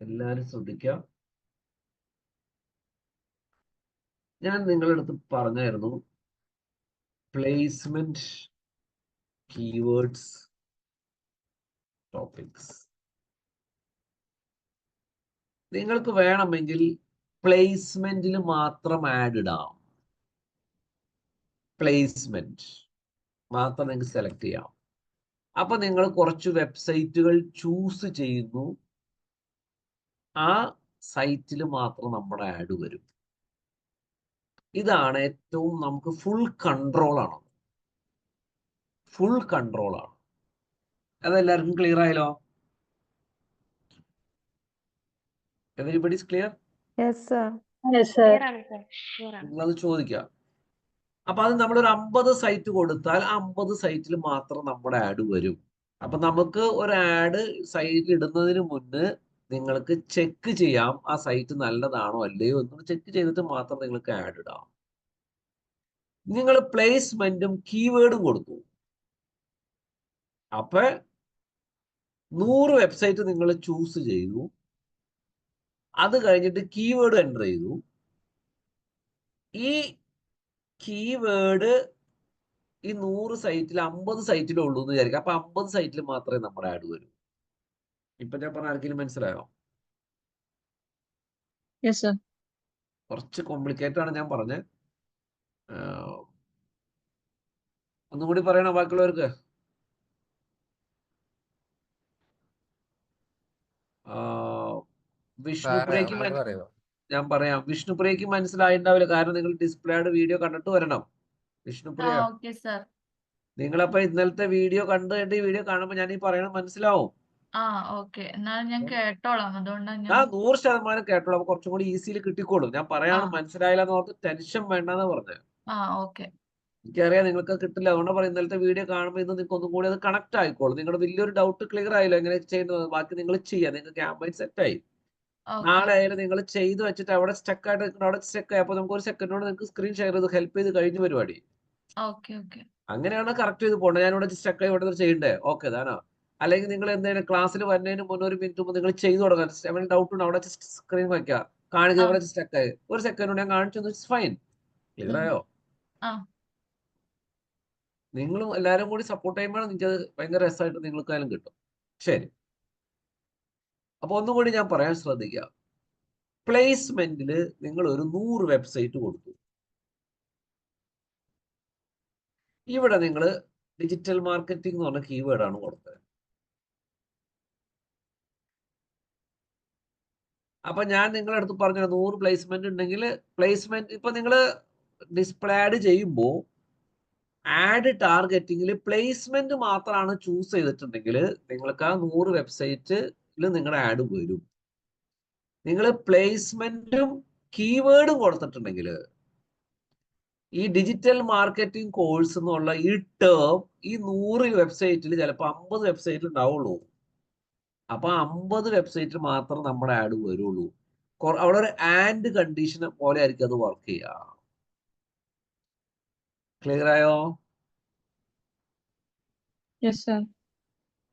എല്ലാവരും ശ്രദ്ധിക്കുക. ഞാൻ നിങ്ങളുടെ അടുത്ത് പറഞ്ഞായിരുന്നു പ്ലേസ്മെന്റ് കീവേഡ്സ് ടോപ്പിക്സ്. നിങ്ങൾക്ക് വേണമെങ്കിൽ പ്ലേസ്മെന്റിൽ മാത്രം ആഡ് ഇടാം. പ്ലേസ്മെന്റ് മാത്രം നിങ്ങൾക്ക് സെലക്ട് ചെയ്യാം. അപ്പൊ നിങ്ങൾ കുറച്ച് വെബ്സൈറ്റുകൾ ചൂസ് ചെയ്യുന്നു, ആ സൈറ്റിൽ മാത്രം നമ്മുടെ ആഡ് വരും. ഇതാണ് ഏറ്റവും നമുക്ക് ഫുൾ കൺട്രോൾ ആണ്. ഫുൾ കൺട്രോൾ ആണ്. അതെല്ലാവർക്കും ക്ലിയർ ആയല്ലോ? Everybody is clear? Yes, sir. Yes, sir. നിങ്ങളത് ചോദിക്കാം. അപ്പൊ അത് നമ്മളൊരു 50 സൈറ്റ് കൊടുത്താൽ 50 സൈറ്റിൽ മാത്രം നമ്മുടെ ആഡ് വരും. അപ്പൊ നമുക്ക് ഒരു ആഡ് സൈറ്റിൽ ഇടുന്നതിന് മുന്നേ നിങ്ങൾക്ക് ചെക്ക് ചെയ്യാം ആ സൈറ്റ് നല്ലതാണോ അല്ലയോ എന്ന് ചെക്ക് ചെയ്തിട്ട് മാത്രം നിങ്ങൾക്ക് ആഡ് ഇടാം. നിങ്ങൾ പ്ലേസ്മെന്റും കീവേഡും കൊടുത്തു. അപ്പൊ 100 വെബ്സൈറ്റ് നിങ്ങൾ ചൂസ് ചെയ്തു. അത് കഴിഞ്ഞിട്ട് കീവേഡ് എൻ്റർ ചെയ്തു. ഈ കീവേഡ് ഈ 100 സൈറ്റിൽ 50 സൈറ്റിലേ ഉള്ളൂ എന്ന് വിചാരിക്കാം. അപ്പൊ 50 സൈറ്റിൽ മാത്രമേ നമ്മുടെ ആഡ് വരൂ. ഇപ്പൊ ഞാൻ പറഞ്ഞ ആർക്കെങ്കിലും മനസ്സിലായോ? Yes, sir. കുറച്ച് കോംപ്ലിക്കേറ്റഡ് ആണ് ഞാൻ പറഞ്ഞത്. ഒന്നും കൂടി പറയണോ ബാക്കിയുള്ളവർക്ക്? വിഷ്ണുപ്രിയക്ക് ഞാൻ പറയാം. വിഷ്ണുപ്രിയക്ക് മനസ്സിലായിണ്ടാവില്ല, കാരണം നിങ്ങൾ ഡിസ്പ്ലേയുടെ വീഡിയോ കണ്ടിട്ട് വരണം. വിഷ്ണുപ്രിയ, നിങ്ങളപ്പോ ഇന്നലത്തെ വീഡിയോ കണ്ടിട്ട് ഈ വീഡിയോ കാണുമ്പോ ഞാൻ ഈ പറയണത് മനസ്സിലാവും. ഞാൻ കേട്ടോളാം. അതുകൊണ്ടാണ് ഞാൻ 100% കേട്ടോളാം. അപ്പൊ കുറച്ചും കൂടി ഈസിയിൽ കിട്ടിക്കോളും. ഞാൻ പറയാണ് മനസ്സിലായില്ല എന്ന് ഓർത്ത് ടെൻഷൻ വേണ്ടെന്ന് പറഞ്ഞത്. എനിക്കറിയാം നിങ്ങൾക്ക് കിട്ടില്ല, അതുകൊണ്ട് പറയും ഇന്നലത്തെ വീഡിയോ കാണുമ്പോൾ ഇന്ന് നിങ്ങൾക്ക് ഒന്നും കൂടി അത് കണക്ട് ആയിക്കോളും. നിങ്ങളുടെ വലിയൊരു ഡൗട്ട് ക്ലിയർ ആയില്ലോ എങ്ങനെ ചെയ്യുന്നത്. ബാക്കി നിങ്ങൾ ചെയ്യാം, നിങ്ങൾക്ക് ക്യാമ്പയിൻ സെറ്റ് ആയി. നാളെ ആയാലും നിങ്ങൾ ചെയ്ത് വെച്ചിട്ട് അവിടെ സ്റ്റക്ക് ആയിട്ട് അവിടെ സ്റ്റക്ക് ആയി. അപ്പൊ നമുക്ക് ഒരു സെക്കൻഡോട് നിങ്ങൾക്ക് സ്ക്രീൻ ഷെയർ ചെയ്ത് ഹെൽപ്പ് ചെയ്ത് കഴിഞ്ഞ പരിപാടി. അങ്ങനെയാണ് കറക്റ്റ് ചെയ്ത് പോകേണ്ടത്. ഞാനിവിടെ സ്റ്റക്ക് ആയി ഇവിടെ ചെയ്യണ്ടേ? ഓക്കെ താനോ? അല്ലെങ്കിൽ നിങ്ങൾ എന്തെങ്കിലും ക്ലാസ്സിൽ വരുന്നതിന് മുന്നേ 1 മിനിറ്റ് മുമ്പ് നിങ്ങൾ ചെയ്തു തുടങ്ങാൻ ഡൗട്ട് ഉണ്ട്, അവിടെ സ്ക്രീൻ വയ്ക്കുക, കാണിക്കുക ഇവിടെ സ്റ്റക്ക് ആയി. ഒരു സെക്കൻഡ് ഞാൻ കാണിച്ചു, ഫൈൻ. ക്ലിയർ ആയോ? നിങ്ങളും എല്ലാവരും കൂടി സപ്പോർട്ട് ചെയ്യുമ്പോൾ നിങ്ങൾക്ക് അത് ഭയങ്കര രസമായിട്ട് നിങ്ങൾക്കായാലും കിട്ടും. ശരി, അപ്പൊ ഒന്നുകൂടി ഞാൻ പറയാൻ ശ്രദ്ധിക്കുക. പ്ലേസ്മെന്റിൽ നിങ്ങൾ ഒരു 100 വെബ്സൈറ്റ് കൊടുത്തു. ഇവിടെ നിങ്ങൾ ഡിജിറ്റൽ മാർക്കറ്റിംഗ് എന്ന് പറഞ്ഞ കീവേഡാണ് കൊടുത്തത്. അപ്പൊ ഞാൻ നിങ്ങളുടെ അടുത്ത് പറഞ്ഞ 100 പ്ലേസ്മെന്റ് ഉണ്ടെങ്കിൽ പ്ലേസ്മെന്റ് ഇപ്പൊ നിങ്ങൾ ഡിസ്പ്ലേ ആഡ് ചെയ്യുമ്പോൾ ആഡ് ടാർഗറ്റിംഗിൽ പ്ലേസ്മെന്റ് മാത്രമാണ് ചൂസ് ചെയ്തിട്ടുണ്ടെങ്കിൽ നിങ്ങൾക്ക് ആ 100 വെബ്സൈറ്റിൽ നിങ്ങളുടെ ആഡ് വരും. നിങ്ങൾ പ്ലേസ്മെന്റും കീവേഡും കൊടുത്തിട്ടുണ്ടെങ്കിൽ ഈ ഡിജിറ്റൽ മാർക്കറ്റിംഗ് കോഴ്സ് എന്നുള്ള ഈ ടേം ഈ 100 വെബ്സൈറ്റിൽ ചിലപ്പോൾ 50 വെബ്സൈറ്റിൽ ഉണ്ടാവുള്ളൂ. അപ്പൊ 50 വെബ്സൈറ്റിൽ മാത്രം നമ്മുടെ ആഡ് വരുള്ളൂ. അവിടെ ഒരു ആൻഡ് കണ്ടീഷൻ പോലെ ആയിരിക്കും അത് വർക്ക് ചെയ്യുക. ക്ലിയർ ആയോ?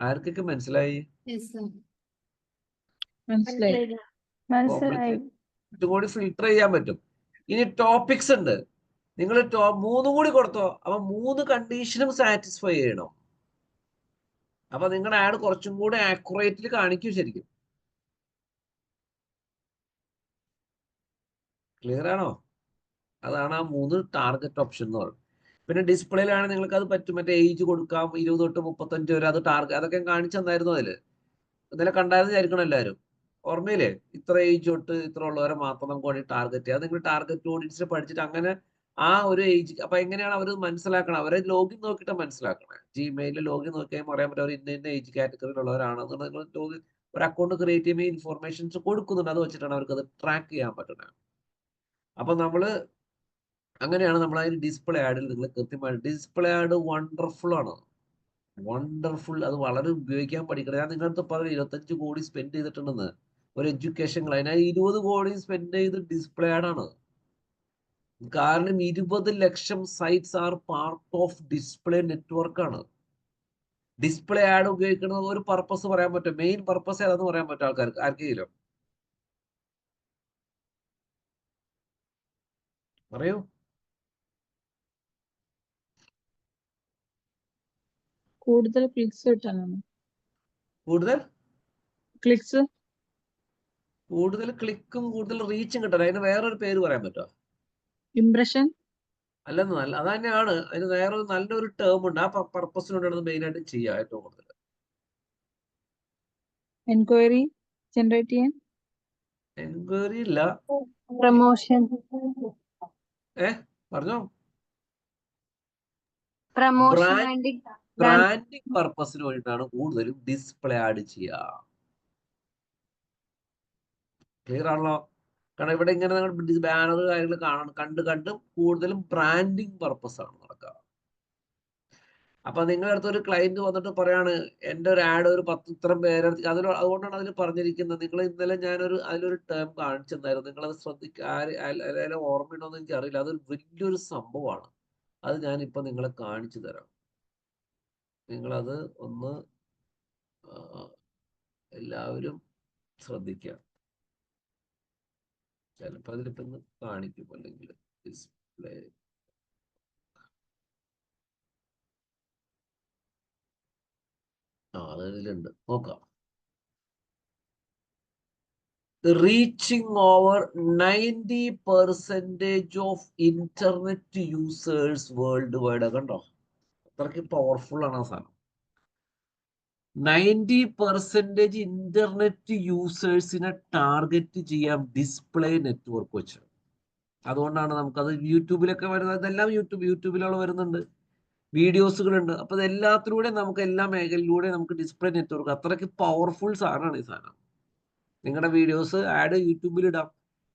ആർക്കൊക്കെ മനസ്സിലായി? കൂടി ഫിൽട്ടർ ചെയ്യാൻ പറ്റും. ഇനി ടോപ്പിക്സ് ഉണ്ട്. നിങ്ങൾ 3 കൂടി കൊടുത്തോ, അപ്പൊ 3 കണ്ടീഷനും സാറ്റിസ്ഫൈ ചെയ്യണം. അപ്പൊ നിങ്ങളുടെ ആഡ് കുറച്ചും കൂടി ആക്യുറേറ്റ്ലി കാണിക്കും ശരിക്കും. ക്ലിയർ ആണോ? അതാണ് ആ 3 ടാർഗറ്റ് ഓപ്ഷൻ എന്ന് പറയുന്നത്. പിന്നെ ഡിസ്പ്ലേയിലാണ് നിങ്ങൾക്ക് അത് പറ്റും. മറ്റേ ഏജ് കൊടുക്കാം, 20 തൊട്ട് 35 വരെ. അത് ടാർഗറ്റ് അതൊക്കെ കാണിച്ചു തന്നായിരുന്നു. അതില് ഇന്നലെ കണ്ടായിരുന്നു വിചാരിക്കണം എല്ലാവരും. ഓർമ്മയില്ലേ? ഇത്ര ഏജ് തൊട്ട് ഇത്ര ഉള്ളവരെ മാത്രം നമുക്ക് വേണ്ടി ടാർഗറ്റ് ചെയ്യാം. അത് നിങ്ങൾ ടാർഗറ്റ് ഓഡിയൻസിനെ പഠിച്ചിട്ട് അങ്ങനെ ആ ഒരു ഏജ്. അപ്പൊ എങ്ങനെയാണ് അവർ മനസ്സിലാക്കണം? അവരെ ലോഗിൻ നോക്കിയിട്ട് മനസ്സിലാക്കണേ. ജിമെയിലിൽ ലോഗിൻ നോക്കിയാൽ പറയാൻ പറ്റും അവർ ഇന്ന ഏജ് കാറ്റഗറിയിലുള്ളവരാണെന്ന്. നിങ്ങൾ ലോഗിൻ ഒരു അക്കൗണ്ട് ക്രിയേറ്റ് ചെയ്യുമ്പോൾ ഇൻഫോർമേഷൻസ് കൊടുക്കുന്നുണ്ട്. അത് വെച്ചിട്ടാണ് അവർക്ക് അത് ട്രാക്ക് ചെയ്യാൻ പറ്റുന്നത്. അപ്പൊ നമ്മള് അങ്ങനെയാണ് നമ്മൾ അതിന് ഡിസ്പ്ലേ ആഡിൽ നിങ്ങൾ കൃത്യമായി ഡിസ്പ്ലേ ആഡ് വണ്ടർഫുൾ ആണ്. വണ്ടർഫുൾ. അത് വളരെ ഉപയോഗിക്കാൻ പഠിക്കണം. ഞാൻ നിങ്ങളുടെ പറഞ്ഞു 25 കോടി സ്പെൻഡ് ചെയ്തിട്ടുണ്ടെന്ന് ഒരു എഡ്യൂക്കേഷൻ. അതിനാ 20 കോടി സ്പെൻഡ് ചെയ്ത് ഡിസ്പ്ലേ ആഡാണ്. കാരണം 20 ലക്ഷം sites are part of display network ആണ്. ഡിസ്പ്ലേ ആഡ് ഉപയോഗിക്കുന്നത് ഒരു പർപ്പസ് പറയാൻ പറ്റും. മെയിൻ പർപ്പസ് ഏതാന്ന് പറയാൻ പറ്റും ആൾക്കാർക്ക് ആർക്കെങ്കിലും? പറയൂ. കൂടുതൽ ക്ലിക്സ് കിട്ടാനാണ്. കൂടുതൽ ക്ലിക്സ് ക്ലിക്കും കൂടുതൽ റീച്ചും കിട്ടാൻ അതിന് വേറൊരു പേര് പറയാൻ പറ്റുമോ? ഇംപ്രഷൻ അല്ലെന്ന് നല്ല അത് തന്നെയാണ്. അതിന് വേറൊരു നല്ലൊരു ടേം ഉണ്ട്. ആ പർപ്പസിന് വേണ്ടിയാണ് മെയിൻ ആയിട്ട് ചെയ്യുക ഏറ്റവും കൂടുതൽ. എൻക്വയറി ജനറേറ്റ് ചെയ്യാൻ. എൻക്വയറി ഇല്ല. പ്രൊമോഷൻ പറഞ്ഞോ. പ്രൊമോഷൻ വേണ്ടി ബ്രാൻഡിങ് പർപ്പസിന് വേണ്ടിയിട്ടാണ് കൂടുതലും ഡിസ്പ്ലേ ആഡ് ചെയ്യുക. ക്ലിയർ ആണല്ലോ? കാരണം ഇവിടെ ഇങ്ങനെ ബാനർ കാര്യങ്ങൾ കണ്ട് കൂടുതലും ബ്രാൻഡിങ് പർപ്പസ് ആണ് നടക്കുക. അപ്പൊ നിങ്ങളുടെ അടുത്ത് ഒരു ക്ലയന്റ് വന്നിട്ട് പറയാണ് എൻ്റെ ഒരു ആഡ് ഒരു 10 ഇത്രം പേര് അതുകൊണ്ടാണ് അതിൽ പറഞ്ഞിരിക്കുന്നത്. നിങ്ങൾ ഇന്നലെ അതിലൊരു ടേം കാണിച്ചെന്നായിരുന്നു. നിങ്ങളത് ശ്രദ്ധിക്കുക, ഓർമ്മയുണ്ടോന്ന് എനിക്ക് അറിയില്ല. അതൊരു വലിയൊരു സംഭവമാണ്. അത് ഞാനിപ്പോ നിങ്ങളെ കാണിച്ചു തരാം. നിങ്ങളത് ഒന്ന് എല്ലാവരും ശ്രദ്ധിക്കുക. ചിലപ്പോൾ അതിലിപ്പോ കാണിക്കും. അല്ലെങ്കിൽ ഡിസ്പ്ലേ അതിലുണ്ട്, നോക്കാം. Reaching over 90% of internet users worldwide. കണ്ടോ, അത്രയ്ക്ക് പവർഫുൾ ആണ് ആ സാധനം. 90% ഇന്റർനെറ്റ് യൂസേഴ്സിനെ ടാർഗറ്റ് ചെയ്യാം ഡിസ്പ്ലേ നെറ്റ്വർക്ക് വെച്ച്. അതുകൊണ്ടാണ് നമുക്കത് യൂട്യൂബിലൊക്കെ വരുന്നത്. ഇതെല്ലാം യൂട്യൂബിലുള്ള വരുന്നുണ്ട്, വീഡിയോസുകളുണ്ട്. അപ്പൊ ഇതെല്ലാത്തിലൂടെ നമുക്ക് എല്ലാ മേഖലയിലൂടെ നമുക്ക് ഡിസ്പ്ലേ നെറ്റ്വർക്ക്, അത്രയ്ക്ക് പവർഫുൾ സാധനമാണ് ഈ സാധനം. നിങ്ങളുടെ വീഡിയോസ് ആഡ് യൂട്യൂബിൽ ഇടാം,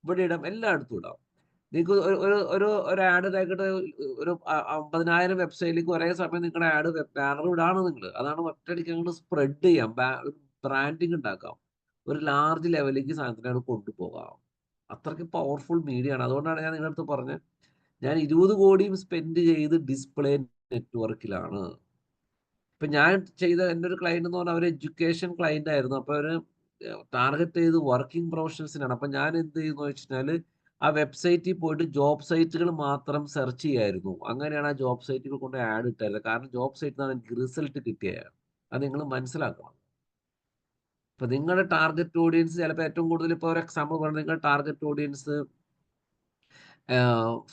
ഇവിടെ ഇടാം, എല്ലായിടത്തും ഇടാം. നിങ്ങൾക്ക് ഒരു ആഡ് ആയിക്കോട്ടെ, ഒരു 50,000 വെബ്സൈറ്റിലേക്ക് ഒരേ സമയം നിങ്ങളുടെ ആഡ് ബാനർ ഇടാണ് നിങ്ങൾ. അതാണ് ഒറ്റയടിക്ക് അങ്ങോട്ട് സ്പ്രെഡ് ചെയ്യാം, ബ്രാൻഡിങ് ഉണ്ടാക്കാം, ഒരു ലാർജ് ലെവലിലേക്ക് സാധനത്തിനാണ് കൊണ്ടുപോകാം. അത്രയ്ക്ക് പവർഫുൾ മീഡിയ ആണ്. അതുകൊണ്ടാണ് ഞാൻ നിങ്ങളുടെ അടുത്ത് പറഞ്ഞത്, ഞാൻ 20 കോടിയും സ്പെൻഡ് ചെയ്ത് ഡിസ്പ്ലേ നെറ്റ്വർക്കിലാണ്. ഇപ്പൊ ഞാൻ ചെയ്ത എൻ്റെ ഒരു ക്ലയന്റ് എന്ന് പറഞ്ഞാൽ അവർ എഡ്യൂക്കേഷൻ ക്ലയന്റ് ആയിരുന്നു. അപ്പൊ അവര് ടാർഗറ്റ് ചെയ്ത് വർക്കിംഗ് പ്രൊഫഷണൽസിനാണ്. അപ്പൊ ഞാൻ എന്ത് ചെയ്യുന്നു വെച്ചാൽ ആ വെബ്സൈറ്റിൽ പോയിട്ട് ജോബ് സൈറ്റുകൾ മാത്രം സെർച്ച് ചെയ്യായിരുന്നു. അങ്ങനെയാണ് ആ ജോബ് സൈറ്റുകൾ കൊണ്ട് ആഡ് ഇട്ടായിരുന്നത്. കാരണം ജോബ് സൈറ്റിൽ നിന്നാണ് എനിക്ക് റിസൾട്ട് കിട്ടിയത്. അത് നിങ്ങൾ മനസ്സിലാക്കണം. ഇപ്പൊ നിങ്ങളുടെ ടാർഗറ്റ് ഓഡിയൻസ് ചിലപ്പോൾ ഏറ്റവും കൂടുതൽ, ഇപ്പോൾ ഒരു എക്സാമ്പിൾ പറഞ്ഞാൽ നിങ്ങളുടെ ടാർഗറ്റ് ഓഡിയൻസ്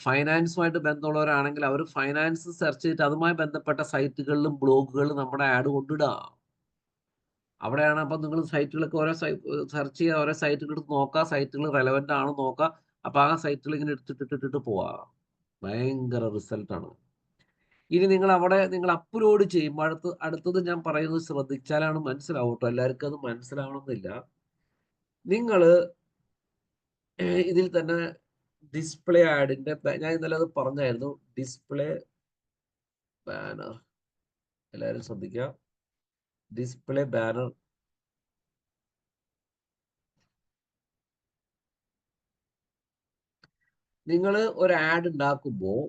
ഫൈനാൻസുമായിട്ട് ബന്ധമുള്ളവരാണെങ്കിൽ അവർ ഫൈനാൻസ് സെർച്ച് ചെയ്തിട്ട് അതുമായി ബന്ധപ്പെട്ട സൈറ്റുകളിലും ബ്ലോഗുകളിലും നമ്മുടെ ആഡ് കൊണ്ടിടുക. അവിടെയാണ്. അപ്പം നിങ്ങൾ സൈറ്റുകളൊക്കെ ഓരോ സെർച്ച് ചെയ്യുക, ഓരോ സൈറ്റുകൾ എടുത്ത് നോക്കുക, സൈറ്റുകൾ റെലവെന്റ് ആണോ നോക്കുക. അപ്പൊ ആ സൈറ്റുകൾ ഇങ്ങനെ എടുത്തിട്ടിട്ട് പോവാ. ഭയങ്കര റിസൾട്ടാണ്. ഇനി നിങ്ങൾ അപ്ലോഡ് ചെയ്യുമ്പോൾ അടുത്തത് ഞാൻ പറയുന്നത് ശ്രദ്ധിച്ചാലാണ് മനസ്സിലാവും കേട്ടോ. എല്ലാവർക്കും അത് മനസ്സിലാവണമെന്നില്ല. നിങ്ങൾ ഇതിൽ തന്നെ ഡിസ്പ്ലേ ആഡിന്റെ, ഞാൻ ഇന്നലെ അത് പറഞ്ഞായിരുന്നു, ഡിസ്പ്ലേ ബാനർ. എല്ലാവരും ശ്രദ്ധിക്കുക, ഡിസ്പ്ലേ ബാനർ. നിങ്ങൾ ഒരു ആഡ് ഉണ്ടാക്കുമ്പോൾ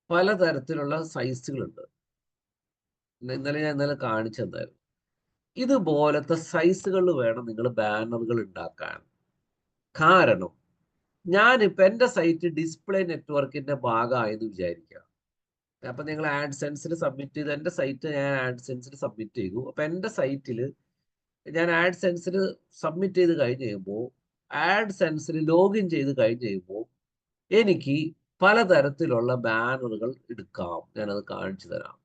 പലതരത്തിലുള്ള സൈസുകളുണ്ട്. ഇന്നലെ കാണിച്ചു തന്നായിരുന്നു. ഇതുപോലത്തെ സൈസുകളിൽ വേണം നിങ്ങൾ ബാനറുകൾ ഉണ്ടാക്കാൻ. കാരണം ഞാനിപ്പോൾ എൻ്റെ സൈറ്റ് ഡിസ്പ്ലേ നെറ്റ്വർക്കിന്റെ ഭാഗമായെന്ന് വിചാരിക്കുക. അപ്പൊ നിങ്ങൾ ആഡ്സെൻസിൽ സബ്മിറ്റ് ചെയ്ത്, എൻ്റെ സൈറ്റ് ഞാൻ ആഡ്സെൻസിൽ സബ്മിറ്റ് ചെയ്തു. അപ്പൊ എൻ്റെ സൈറ്റിൽ ഞാൻ ആഡ്സെൻസിൽ സബ്മിറ്റ് ചെയ്ത് കഴിഞ്ഞ് കഴിയുമ്പോൾ, ആഡ്സെൻസിൽ ലോഗിൻ ചെയ്ത് കഴിഞ്ഞ് കഴിയുമ്പോൾ എനിക്ക് പലതരത്തിലുള്ള ബാനറുകൾ എടുക്കാം. ഞാനത് കാണിച്ചു തരാം.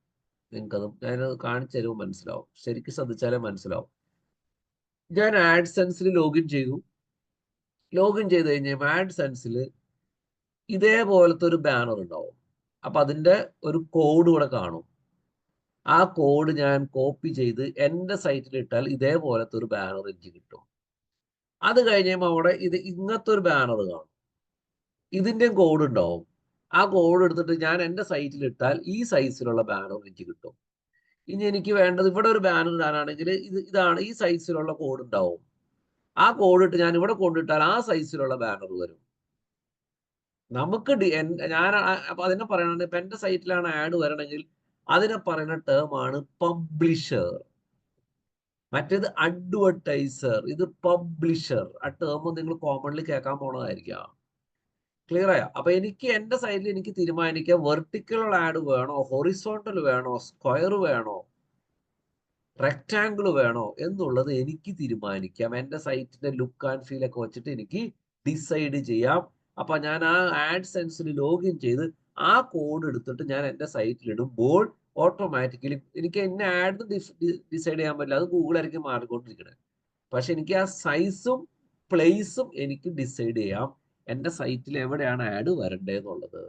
ഞാനത് കാണിച്ചു തരുമ്പോൾ മനസ്സിലാവും. ശരിക്കും ശ്രദ്ധിച്ചാലേ മനസ്സിലാവും. ഞാൻ ആഡ്സെൻസിൽ ലോഗിൻ ചെയ്തു. ലോഗിൻ ചെയ്ത് കഴിഞ്ഞാൽ ആഡ്സെൻസിൽ ഇതേപോലത്തെ ഒരു ബാനർ ഉണ്ടാവും. അപ്പൊ അതിന്റെ ഒരു കോഡ് ഇവിടെ കാണും. ആ കോഡ് ഞാൻ കോപ്പി ചെയ്ത് എൻ്റെ സൈറ്റിൽ ഇട്ടാൽ ഇതേപോലത്തെ ഒരു ബാനർ എനിക്ക് കിട്ടും. അത് കഴിഞ്ഞപ്പോൾ അവിടെ ഇങ്ങനത്തെ ഒരു ബാനർ കാണും. ഇതിന്റെ കോഡ് ഉണ്ടാവും. ആ കോഡ് എടുത്തിട്ട് ഞാൻ എൻ്റെ സൈറ്റിൽ ഇട്ടാൽ ഈ സൈസിലുള്ള ബാനർ എനിക്ക് കിട്ടും. ഇനി എനിക്ക് വേണ്ടത് ഇവിടെ ഒരു ബാനർ ഇടാനാണെങ്കിൽ ഇതാണ്, ഈ സൈസിലുള്ള കോഡ് ഉണ്ടാവും. ആ കോഡ് ഇട്ട് ഞാൻ ഇവിടെ കൊണ്ടിട്ടാൽ ആ സൈസിലുള്ള ബാനർ വരും. നമുക്ക് ഞാൻ അപ്പൊ അതിനെ പറയണത്, ഇപ്പൊ എൻ്റെ സൈറ്റിലാണ് ആഡ് വരണമെങ്കിൽ അതിനെ പറയുന്ന ടേം ആണ് പബ്ലിഷർ. മറ്റേത് അഡ്വർടൈസർ, ഇത് പബ്ലിഷർ. ആ ടേം നിങ്ങൾ കോമൺലി കേൾക്കാൻ പോണതായിരിക്കാം. ക്ലിയർ ആയോ? അപ്പൊ എനിക്ക് എന്റെ സൈഡിൽ എനിക്ക് തീരുമാനിക്കാം വെർട്ടിക്കൽ ആഡ് വേണോ, ഹൊറിസോണ്ടൽ വേണോ, സ്ക്വയർ വേണോ, റെക്ടാങ്കിൾ വേണോ എന്നുള്ളത് എനിക്ക് തീരുമാനിക്കാം. എന്റെ സൈറ്റിന്റെ ലുക്ക് ആൻഡ് ഫീൽ ഒക്കെ വെച്ചിട്ട് എനിക്ക് ഡിസൈഡ് ചെയ്യാം. അപ്പൊ ഞാൻ ആ ആഡ്സെൻസിൽ ലോഗിൻ ചെയ്ത് ആ കോഡ് എടുത്തിട്ട് ഞാൻ എന്റെ സൈറ്റിൽ ഇടുമ്പോൾ ഓട്ടോമാറ്റിക്കലി എനിക്ക് എന്നെ ആഡ് ഡിസൈഡ് ചെയ്യാൻ പറ്റില്ല, അത് ഗൂഗിൾ ആയിരിക്കും മാറിക്കൊണ്ടിരിക്കുന്നത്. പക്ഷെ എനിക്ക് ആ സൈസും പ്ലേസും എനിക്ക് ഡിസൈഡ് ചെയ്യാം എന്റെ സൈറ്റിൽ എവിടെയാണ് ആഡ് വരണ്ടേന്നുള്ളത്.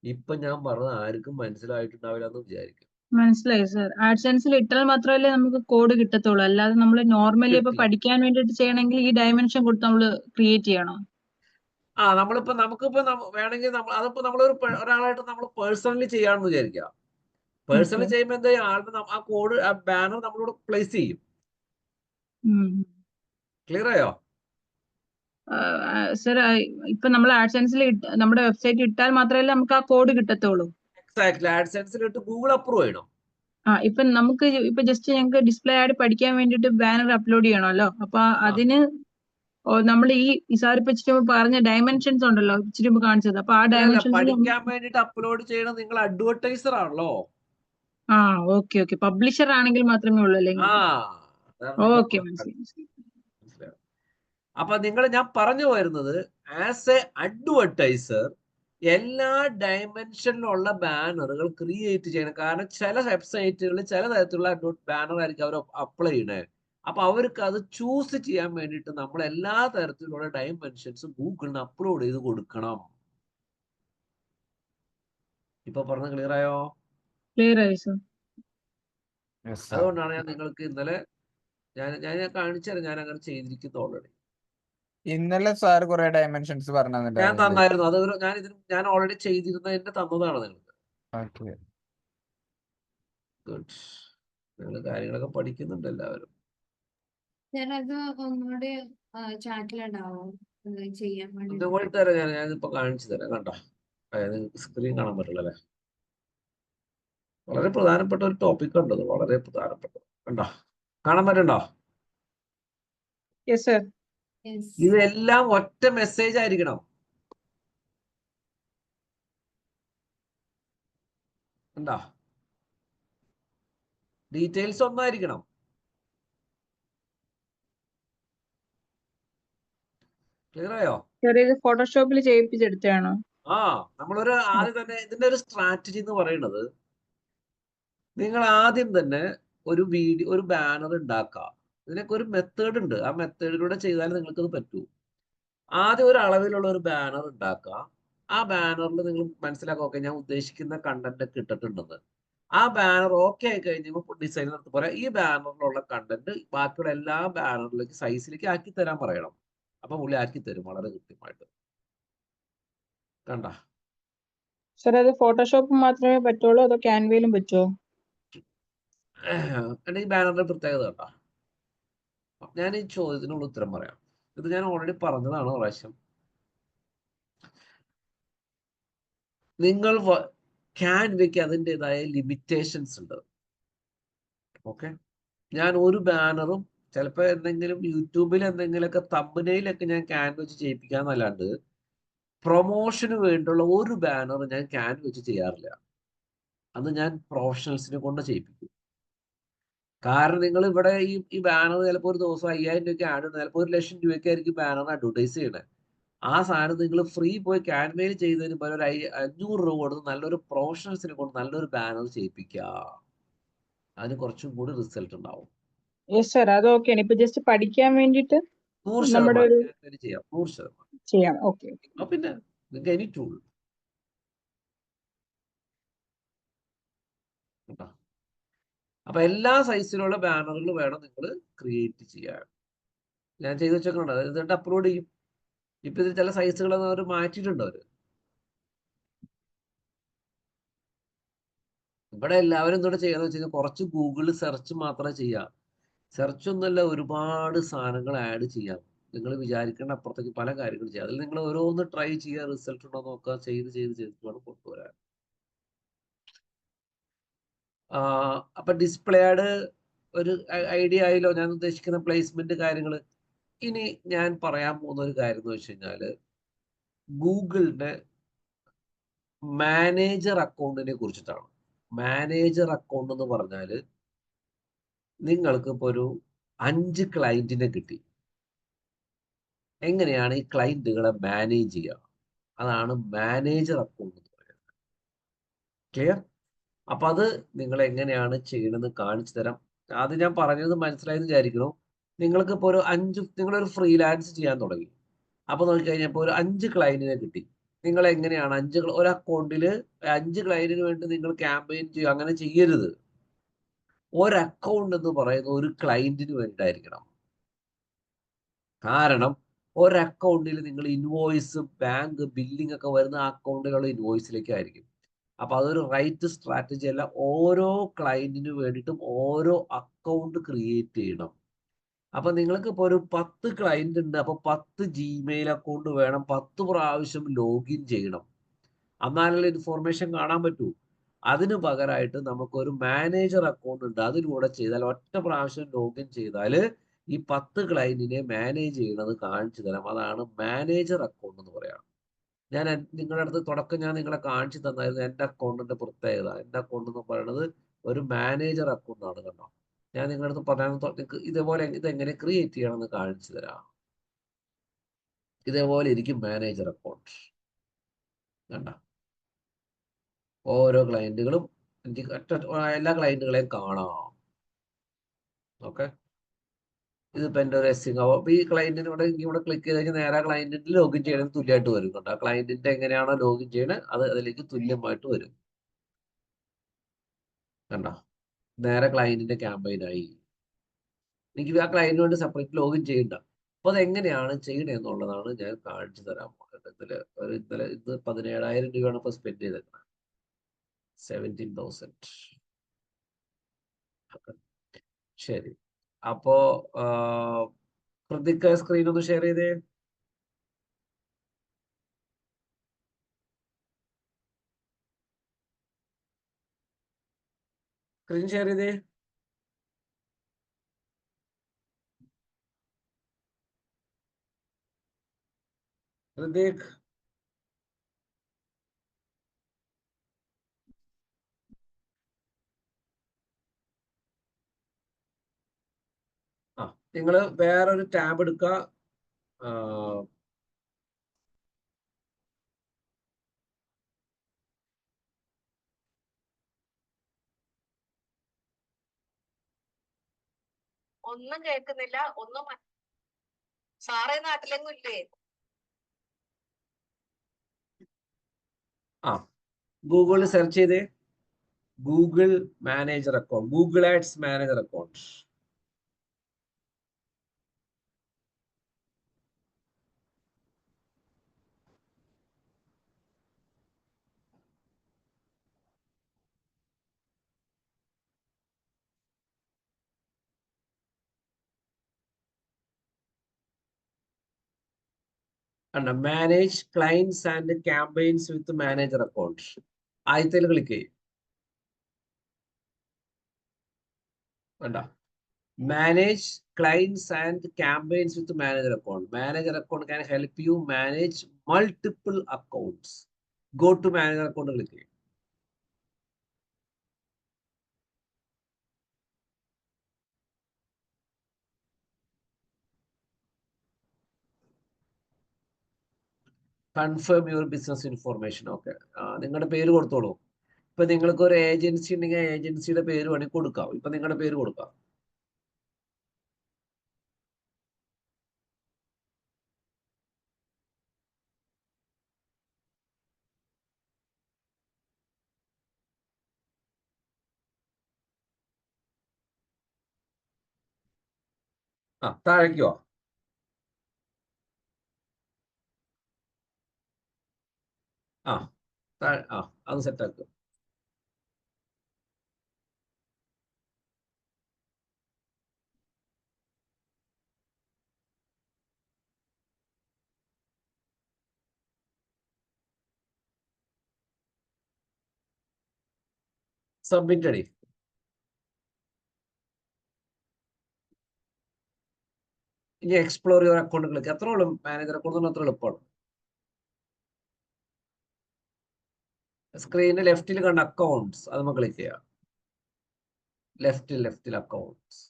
ഇപ്പൊ ഞാൻ പറഞ്ഞത് ആർക്കും മനസ്സിലായിട്ടുണ്ടാവില്ല എന്ന് വിചാരിക്കും. മനസ്സിലായി സർ. ആഡ്സെൻസിൽ ഇട്ടാൽ മാത്രമല്ലേ നമുക്ക് കോഡ് കിട്ടത്തുള്ളൂ, അല്ലാതെ നമ്മൾ നോർമലി ഇപ്പൊ കിട്ടില്ല. പഠിക്കാൻ വേണ്ടിയിട്ട് ചെയ്യണമെങ്കിൽ ഈ ഡയമെൻഷൻ കൊടുത്ത് നമ്മൾ ക്രിയേറ്റ് ചെയ്യണം. നമുക്കിപ്പോ വേണമെങ്കിൽ അതിപ്പോ ഒരാളായിട്ട് നമ്മൾ പേഴ്സണലി ചെയ്യാമെന്ന് വിചാരിക്കാം. പേഴ്സണലി ചെയ്യുമ്പോൾ എന്താ ആളുടെ ആ കോഡ്, ആ ബാനർ നമ്മളോട് പ്ലേസ് ചെയ്യും. ക്ലിയർ ആയോ? സർ ഇപ്പൊ നമ്മൾ ആഡ്സെൻസിൽ നമ്മുടെ വെബ്സൈറ്റ് ഇട്ടാൽ മാത്രമല്ലേ നമുക്ക് ആ കോഡ് കിട്ടത്തുള്ളൂ. എക്സാക്ട്ലി. ആഡ്സെൻസിൽ ഇട്ട് ഗൂഗിൾ അപ്രൂവ് ചെയ്യണം. ഇപ്പൊ നമുക്ക് ഇപ്പൊ ജസ്റ്റ് ഞങ്ങൾക്ക് ഡിസ്പ്ലേ ആഡ് പഠിക്കാൻ വേണ്ടിയിട്ട് ബാനർ അപ്ലോഡ് ചെയ്യണമല്ലോ. അപ്പൊ അതിന് നമ്മൾ ഈ സാർ ഇപ്പൊ ഇച്ചിരി പറഞ്ഞ ഡയമെൻഷൻസ് ഉണ്ടല്ലോ, ഇച്ചിരി കാണിച്ചത്. അപ്പൊ ആ അല്ലല്ല, ഡയമെൻഷൻസ് പഠിക്കാൻ വേണ്ടിട്ട് അപ്ലോഡ് ചെയ്യണം. നിങ്ങൾ അഡ്വർടൈസർ ആണല്ലോ. Okay okay. പബ്ലിഷർ ആണെങ്കിൽ മാത്രമേ ഉള്ളൂ അല്ലെങ്കിൽ. ഓക്കെ, മനസ്സിലായി. അപ്പൊ ഞാൻ പറഞ്ഞു വരുന്നത്, ആസ് എ അഡ്വർടൈസർ എല്ലാ ഡയമെൻഷനിലുള്ള ബാനറുകൾ ക്രിയേറ്റ് ചെയ്യണം. കാരണം ചില വെബ്സൈറ്റുകളിൽ ചില തരത്തിലുള്ള ബാനർ ആയിരിക്കും അവർ അപ്ലൈ ചെയ്യണേ. അപ്പൊ അവർക്ക് അത് ചൂസ് ചെയ്യാൻ വേണ്ടിയിട്ട് നമ്മൾ എല്ലാ തരത്തിലുള്ള ഡയമെൻഷൻസും ഗൂഗിളിന് അപ്ലോഡ് ചെയ്ത് കൊടുക്കണം. ഇപ്പൊ പറഞ്ഞ ക്ലിയർ ആയോ? ക്ലിയർ ആയി സർ. അതുകൊണ്ടാണ് ഞാൻ നിങ്ങൾക്ക് ഇന്നലെ ഞാൻ കാണിച്ചു തരാം. ഞാൻ അങ്ങനെ ചെയ്തിരിക്കുന്നു ഓൾറെഡി. ഇന്നലെ സാർ കുറെ ഡയമെൻഷൻസ് പറഞ്ഞു ഞാൻ തന്നായിരുന്നു. അത് ഞാൻ ഓൾറെഡി ചെയ്തിരുന്ന എന്റെ തന്നതാണ് നിങ്ങൾക്ക്. ഗുഡ്. നിങ്ങൾ കാര്യങ്ങളൊക്കെ പഠിക്കുന്നുണ്ട് എല്ലാവരും. അത് ഒന്നുകൂടി ചാറ്റിലുണ്ടാവോ ചെയ്യാൻ വേണ്ടി? അതുപോലെ തരാം. ഞാനിപ്പോ കാണിച്ചു തരാം. കണ്ടോ, നിങ്ങൾക്ക് സ്ക്രീൻ കാണാൻ പറ്റില്ല അല്ലേ? വളരെ പ്രധാനപ്പെട്ട ഒരു ടോപ്പിക് ഉണ്ടത്, വളരെ പ്രധാനപ്പെട്ട. കണ്ടോ, കാണാൻ പറ്റണ്ടോ? Yes sir. ഇതെല്ലാം ഒറ്റ മെസ്സേജ് ആയിരിക്കണം. കണ്ടോ, ഡീറ്റെയിൽസ് ഒന്നായിരിക്കണം. ക്ലിയർ ആയോ? ഇത് ഫോട്ടോഷോപ്പിൽ ചെയ്യിപ്പിച്ചെടുത്താണോ? നമ്മളൊരു ആദ്യം തന്നെ ഇതിന്റെ ഒരു സ്ട്രാറ്റജി എന്ന് പറയുന്നത്, നിങ്ങൾ ആദ്യം തന്നെ ഒരു ബാനർ ഉണ്ടാക്കുക. ഇതിനൊക്കെ ഒരു മെത്തേഡ് ഉണ്ട്. ആ മെത്തേഡിലൂടെ ചെയ്താൽ നിങ്ങൾക്കത് പറ്റൂ. ആദ്യം ഒരു അളവിലുള്ള ഒരു ബാനർ ഉണ്ടാക്കുക. ആ ബാനറിൽ നിങ്ങൾ മനസ്സിലാക്കുക, ഓക്കെ, ഞാൻ ഉദ്ദേശിക്കുന്ന കണ്ടന്റ് ഒക്കെ ഇട്ടിട്ടുണ്ടെന്ന്. ആ ബാനർ ഓക്കെ ആയി കഴിഞ്ഞപ്പോൾ ഡിസൈനർ അടുത്ത് പറയാം, ഈ ബാനറിലുള്ള കണ്ടന്റ് ബാക്കിയുള്ള എല്ലാ ബാനറിലേക്ക് സൈസിലേക്ക് ആക്കി തരാൻ പറയണം. അപ്പൊ പുള്ളി ആക്കി തരും വളരെ കൃത്യമായിട്ട്. കണ്ട സർ, അത് ഫോട്ടോഷോപ്പ് മാത്രമേ പറ്റുള്ളൂ അതോ ക്യാൻവയിലും പറ്റുമോ? ഈ ബാനറിന്റെ പ്രത്യേകത കണ്ട. ഞാൻ ഈ ചോദ്യത്തിനുള്ള ഉത്തരം പറയാം. ഇത് ഞാൻ ഓൾറെഡി പറഞ്ഞതാണ് പ്രാവശ്യം. നിങ്ങൾ ക്യാൻവയ്ക്ക് അതിൻ്റെതായ ലിമിറ്റേഷൻസ് ഉണ്ട്. ഓക്കെ, ഞാൻ ഒരു ബാനറും ചിലപ്പോൾ എന്തെങ്കിലും യൂട്യൂബിൽ എന്തെങ്കിലുമൊക്കെ തമ്പനെയിലൊക്കെ ഞാൻ ക്യാൻവ വെച്ച് ചെയ്യിപ്പിക്കാന്നല്ലാണ്ട് പ്രൊമോഷന് വേണ്ടിയുള്ള ഒരു ബാനർ ഞാൻ ക്യാൻവ വെച്ച് ചെയ്യാറില്ല. അത് ഞാൻ പ്രൊഫഷണൽസിനെ കൊണ്ട് ചെയ്യിപ്പിക്കും. കാരണം നിങ്ങൾ ഇവിടെ ഈ ബാനർ ചിലപ്പോൾ ഒരു ദിവസം 5000 രൂപയ്ക്ക് ആഡ് ഉണ്ട്, ചിലപ്പോൾ 1,00,000 രൂപയ്ക്ക് ആയിരിക്കും ബാനർ അഡ്വർടൈസ് ചെയ്യണേ. ആ സാധനം നിങ്ങൾ ഫ്രീ പോയി ക്യാൻവയിൽ ചെയ്തതിന് പകരം ഒരു 500 രൂപ കൊടുത്ത് നല്ലൊരു പ്രൊഫഷണൽസിനെ കൊണ്ട് നല്ലൊരു ബാനർ ചെയ്യിപ്പിക്കുക. അതിന് കുറച്ചും കൂടി റിസൾട്ട് ഉണ്ടാവും. യെസ് സർ, അത് ഓക്കെയാണ്. ഇപ്പൊ ജസ്റ്റ് പഠിക്കാൻ വേണ്ടിയിട്ട് 100% ചെയ്യാം. 100% ചെയ്യാം. ഓക്കെ. പിന്നെ നിങ്ങൾക്ക് എനി ടൂൾ. അപ്പൊ എല്ലാ സൈസിലുള്ള ബാനറുകൾ വേണം നിങ്ങൾ ക്രിയേറ്റ് ചെയ്യാൻ. ഞാൻ ചെയ്ത് വെച്ചേക്കുന്നുണ്ട്, എന്നിട്ട് അപ്ലോഡ് ചെയ്യും. ഇപ്പൊ ഇതിൽ ചില സൈസുകൾ അവർ മാറ്റിയിട്ടുണ്ട്. ഇവിടെ എല്ലാവരും എന്തുകൊണ്ട് ചെയ്യാന്ന് വെച്ച് കഴിഞ്ഞാൽ കുറച്ച് ഗൂഗിളിൽ സെർച്ച് മാത്രമേ ചെയ്യാം. സെർച്ച് ഒന്നുമല്ല, ഒരുപാട് സാധനങ്ങൾ ആഡ് ചെയ്യാം. നിങ്ങൾ വിചാരിക്കേണ്ട അപ്പുറത്തേക്ക് പല കാര്യങ്ങൾ ചെയ്യാം. അതിൽ നിങ്ങൾ ഓരോന്ന് ട്രൈ ചെയ്യുക, റിസൾട്ട് ഉണ്ടോ നോക്കുക, ചെയ്ത് വേണം കൊണ്ടുവരാൻ. അപ്പൊ ഡിസ്പ്ലേ ആഡ് ഒരു ഐഡിയ ആയല്ലോ ഞാൻ ഉദ്ദേശിക്കുന്ന പ്ലേസ്മെന്റ് കാര്യങ്ങൾ. ഇനി ഞാൻ പറയാൻ പോകുന്ന ഒരു കാര്യം എന്ന് വെച്ച് കഴിഞ്ഞാല് ഗൂഗിളിന്റെ മാനേജർ അക്കൗണ്ടിനെ കുറിച്ചിട്ടാണ്. മാനേജർ അക്കൗണ്ട് എന്ന് പറഞ്ഞാല് നിങ്ങൾക്ക് ഇപ്പോൾ ഒരു 5 ക്ലയന്റിനെ കിട്ടി. എങ്ങനെയാണ് ഈ ക്ലയന്റുകളെ മാനേജ് ചെയ്യുക? അതാണ് മാനേജർ അക്കൗണ്ട് എന്ന് പറയുന്നത്. ക്ലിയർ? അപ്പൊ അത് നിങ്ങൾ എങ്ങനെയാണ് ചെയ്യണമെന്ന് കാണിച്ചു തരാം. അത് ഞാൻ പറഞ്ഞത് മനസ്സിലായെന്ന് വിചാരിക്കണം. നിങ്ങൾക്ക് ഇപ്പോൾ ഒരു നിങ്ങളൊരു ഫ്രീലാൻസ് ചെയ്യാൻ തുടങ്ങി. അപ്പൊ നോക്കിക്കഴിഞ്ഞപ്പോൾ ഒരു 5 ക്ലയന്റിനെ കിട്ടി. നിങ്ങൾ എങ്ങനെയാണ് ഒരു അക്കൗണ്ടിൽ 5 ക്ലയന്റിന് വേണ്ടി നിങ്ങൾ ക്യാമ്പയിൻ ചെയ്യുക? അങ്ങനെ ചെയ്യരുത്. ഒരു അക്കൗണ്ട് എന്ന് പറയുന്നത് ഒരു ക്ലയന്റിന് വേണ്ടിയിട്ടായിരിക്കണം. കാരണം ഒരു അക്കൗണ്ടിൽ നിങ്ങൾ ഇൻവോയ്സ്, ബാങ്ക്, ബില്ലിംഗ് ഒക്കെ വരുന്ന ആ അക്കൗണ്ടിലുള്ള ഇൻവോയ്സിലേക്ക് ആയിരിക്കും. അപ്പൊ അതൊരു റൈറ്റ് സ്ട്രാറ്റജി അല്ല. ഓരോ ക്ലയന്റിന് വേണ്ടിയിട്ടും ഓരോ അക്കൗണ്ട് ക്രിയേറ്റ് ചെയ്യണം. അപ്പൊ നിങ്ങൾക്ക് ഇപ്പോൾ ഒരു 10 ക്ലയന്റ് ഉണ്ട്. അപ്പൊ 10 ജിമെയിൽ അക്കൗണ്ട് വേണം. 10 പ്രാവശ്യം ലോഗിൻ ചെയ്യണം. എന്നാലുള്ള ഇൻഫോർമേഷൻ കാണാൻ പറ്റൂ. അതിന് പകരമായിട്ട് നമുക്കൊരു മാനേജർ അക്കൗണ്ട് ഉണ്ട്. അതിലൂടെ ചെയ്താൽ ഒറ്റ പ്രാവശ്യം ലോഗിൻ ചെയ്താൽ ഈ 10 ക്ലയന്റിനെ മാനേജ് ചെയ്യുന്നത് കാണിച്ചു തരാം. അതാണ് മാനേജർ അക്കൗണ്ട് എന്ന് പറയാം. ഞാൻ നിങ്ങളുടെ അടുത്ത് തുടക്കം ഞാൻ നിങ്ങളെ കാണിച്ചു തന്നായിരുന്നു എൻ്റെ അക്കൗണ്ടിന്റെ പ്രത്യേകത. എൻ്റെ അക്കൗണ്ട് എന്ന് പറയുന്നത് ഒരു മാനേജർ അക്കൗണ്ട് ആണ്. കണ്ടോ, ഞാൻ നിങ്ങളുടെ അടുത്ത് പറയാൻ ഇതേപോലെ ഇതെങ്ങനെ ക്രിയേറ്റ് ചെയ്യണമെന്ന് കാണിച്ചു തരാം. ഇതേപോലെ ഇരിക്കും മാനേജർ അക്കൗണ്ട്. കണ്ടോ, ഓരോ ക്ലയന്റുകളും എനിക്ക് എല്ലാ ക്ലയന്റുകളെയും കാണാം. ഓക്കെ, ഇതിപ്പോ എൻ്റെ ഒരു എസ്സിങ്. അപ്പൊ ഈ ക്ലയന്റിന് ഇവിടെ ക്ലിക്ക് ചെയ്ത് കഴിഞ്ഞാൽ നേരെ ക്ലയന്റിന്റെ ലോഗിൻ ചെയ്യണത് തുല്യമായിട്ട് വരും. കണ്ടോ, ആ ക്ലയന്റിന്റെ എങ്ങനെയാണോ ലോഗിൻ ചെയ്യണത് അത് അതിലേക്ക് തുല്യമായിട്ട് വരും. കണ്ടോ, നേരെ ക്ലയന്റിന്റെ ക്യാമ്പയിനായി. എനിക്ക് ആ ക്ലയന്റിന് വേണ്ടി സെപ്പറേറ്റ് ലോഗിൻ ചെയ്യണ്ട. അപ്പൊ അത് എങ്ങനെയാണ് ചെയ്യണത് എന്നുള്ളതാണ് ഞാൻ കാണിച്ചു തരാൻ പോകുന്നത്. ഇന്നലെ ഇത് 17,000 രൂപയാണ് ഇപ്പൊ സ്പെൻഡ് ചെയ്തത്. 17,000. ശരി, അപ്പോ ഹൃതിക് സ്ക്രീൻ ഒന്ന് ഷെയർ ചെയ്തേ. സ്ക്രീൻ ഷെയർ ചെയ്തേ. ഹൃതിക്, നിങ്ങൾ വേറൊരു ടാബ് എടുക്കുക. ഒന്നും കേൾക്കുന്നില്ല. സാറേ നാട്ടിലെങ്ങും ഇല്ലേ? ഗൂഗിളിൽ സെർച്ച് ചെയ്തേ. Google manager account, Google ads manager account. Manage clients and campaigns with manager account. ആദ്യത്തിൽ ക്ലിക്ക് ചെയ്യും. വേണ്ട, manage clients and campaigns with manager account. Manager account can help you manage multiple accounts. Go to manager account click ചെയ്യും. Confirm your business information. Okay, നിങ്ങളുടെ പേര് കൊടുത്തോളൂ. ഇപ്പൊ നിങ്ങൾക്ക് ഒരു ഏജൻസി ഉണ്ടെങ്കിൽ ഏജൻസിയുടെ പേര് വേണമെങ്കിൽ കൊടുക്കാം. ഇപ്പൊ നിങ്ങളുടെ പേര് കൊടുക്കാം. താഴേക്കോ? അത് സെറ്റാക്കുക. സബ്മിറ്റ് അടി. ഇനി എക്സ്പ്ലോർ യുവർ അക്കൗണ്ട് ക്ലിക്ക്. അത്ര ഉള്ളൂ. മാനേജർ അക്കൗണ്ട് അത്ര എളുപ്പമാണ്. സ്ക്രീനിൽ ലെഫ്റ്റിൽ കണ്ട അക്കൗണ്ട്സ് അത് നമ്മൾ ക്ലിക്ക് ചെയ്യാം. ലെഫ്റ്റിൽ അക്കൗണ്ട്സ്.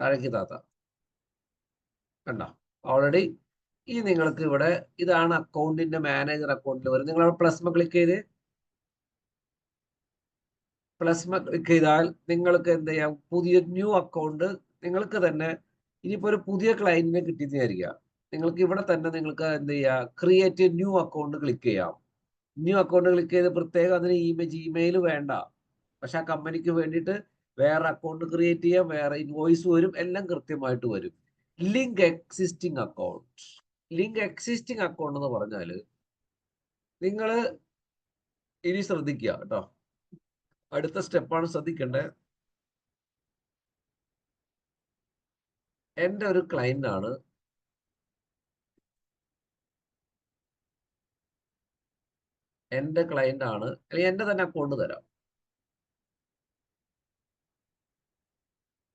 താഴേക്ക് താത്ത കണ്ട ഓൾറെഡി. ഈ നിങ്ങൾക്ക് ഇവിടെ ഇതാണ് അക്കൗണ്ടിന്റെ മാനേജർ അക്കൗണ്ടിൽ വരും. നിങ്ങൾ അവിടെ പ്ലസ്മ ക്ലിക്ക് ചെയ്ത് ക്ലിക്ക് ചെയ്താൽ നിങ്ങൾക്ക് എന്ത് ചെയ്യാം, പുതിയ ന്യൂ അക്കൗണ്ട് നിങ്ങൾക്ക് തന്നെ. ഇനിയിപ്പോ ഒരു പുതിയ ക്ലയന്റിനെ കിട്ടിയെന്നായിരിക്കാം, നിങ്ങൾക്ക് ഇവിടെ തന്നെ നിങ്ങൾക്ക് എന്ത് ചെയ്യാം, ക്രിയേറ്റ് ന്യൂ അക്കൗണ്ട് ക്ലിക്ക് ചെയ്യാം. ന്യൂ അക്കൗണ്ട് ക്ലിക്ക് ചെയ്ത് പ്രത്യേകം അതിന് ജിമെയിൽ വേണ്ട, പക്ഷെ ആ കമ്പനിക്ക് വേണ്ടിയിട്ട് വേറെ അക്കൗണ്ട് ക്രിയേറ്റ് ചെയ്യാം, വേറെ ഇൻവോയ്സ് വരും, എല്ലാം കൃത്യമായിട്ട് വരും. Link existing account. Link existing account എന്ന് പറഞ്ഞാൽ നിങ്ങൾ ഇനി ശ്രദ്ധിക്കുക കേട്ടോ, അടുത്ത സ്റ്റെപ്പാണ് ശ്രദ്ധിക്കേണ്ടത്. എൻ്റെ ഒരു ക്ലയന്റ് ആണ്, അല്ലെങ്കിൽ എൻ്റെ തന്നെ അക്കൗണ്ട് തരാം.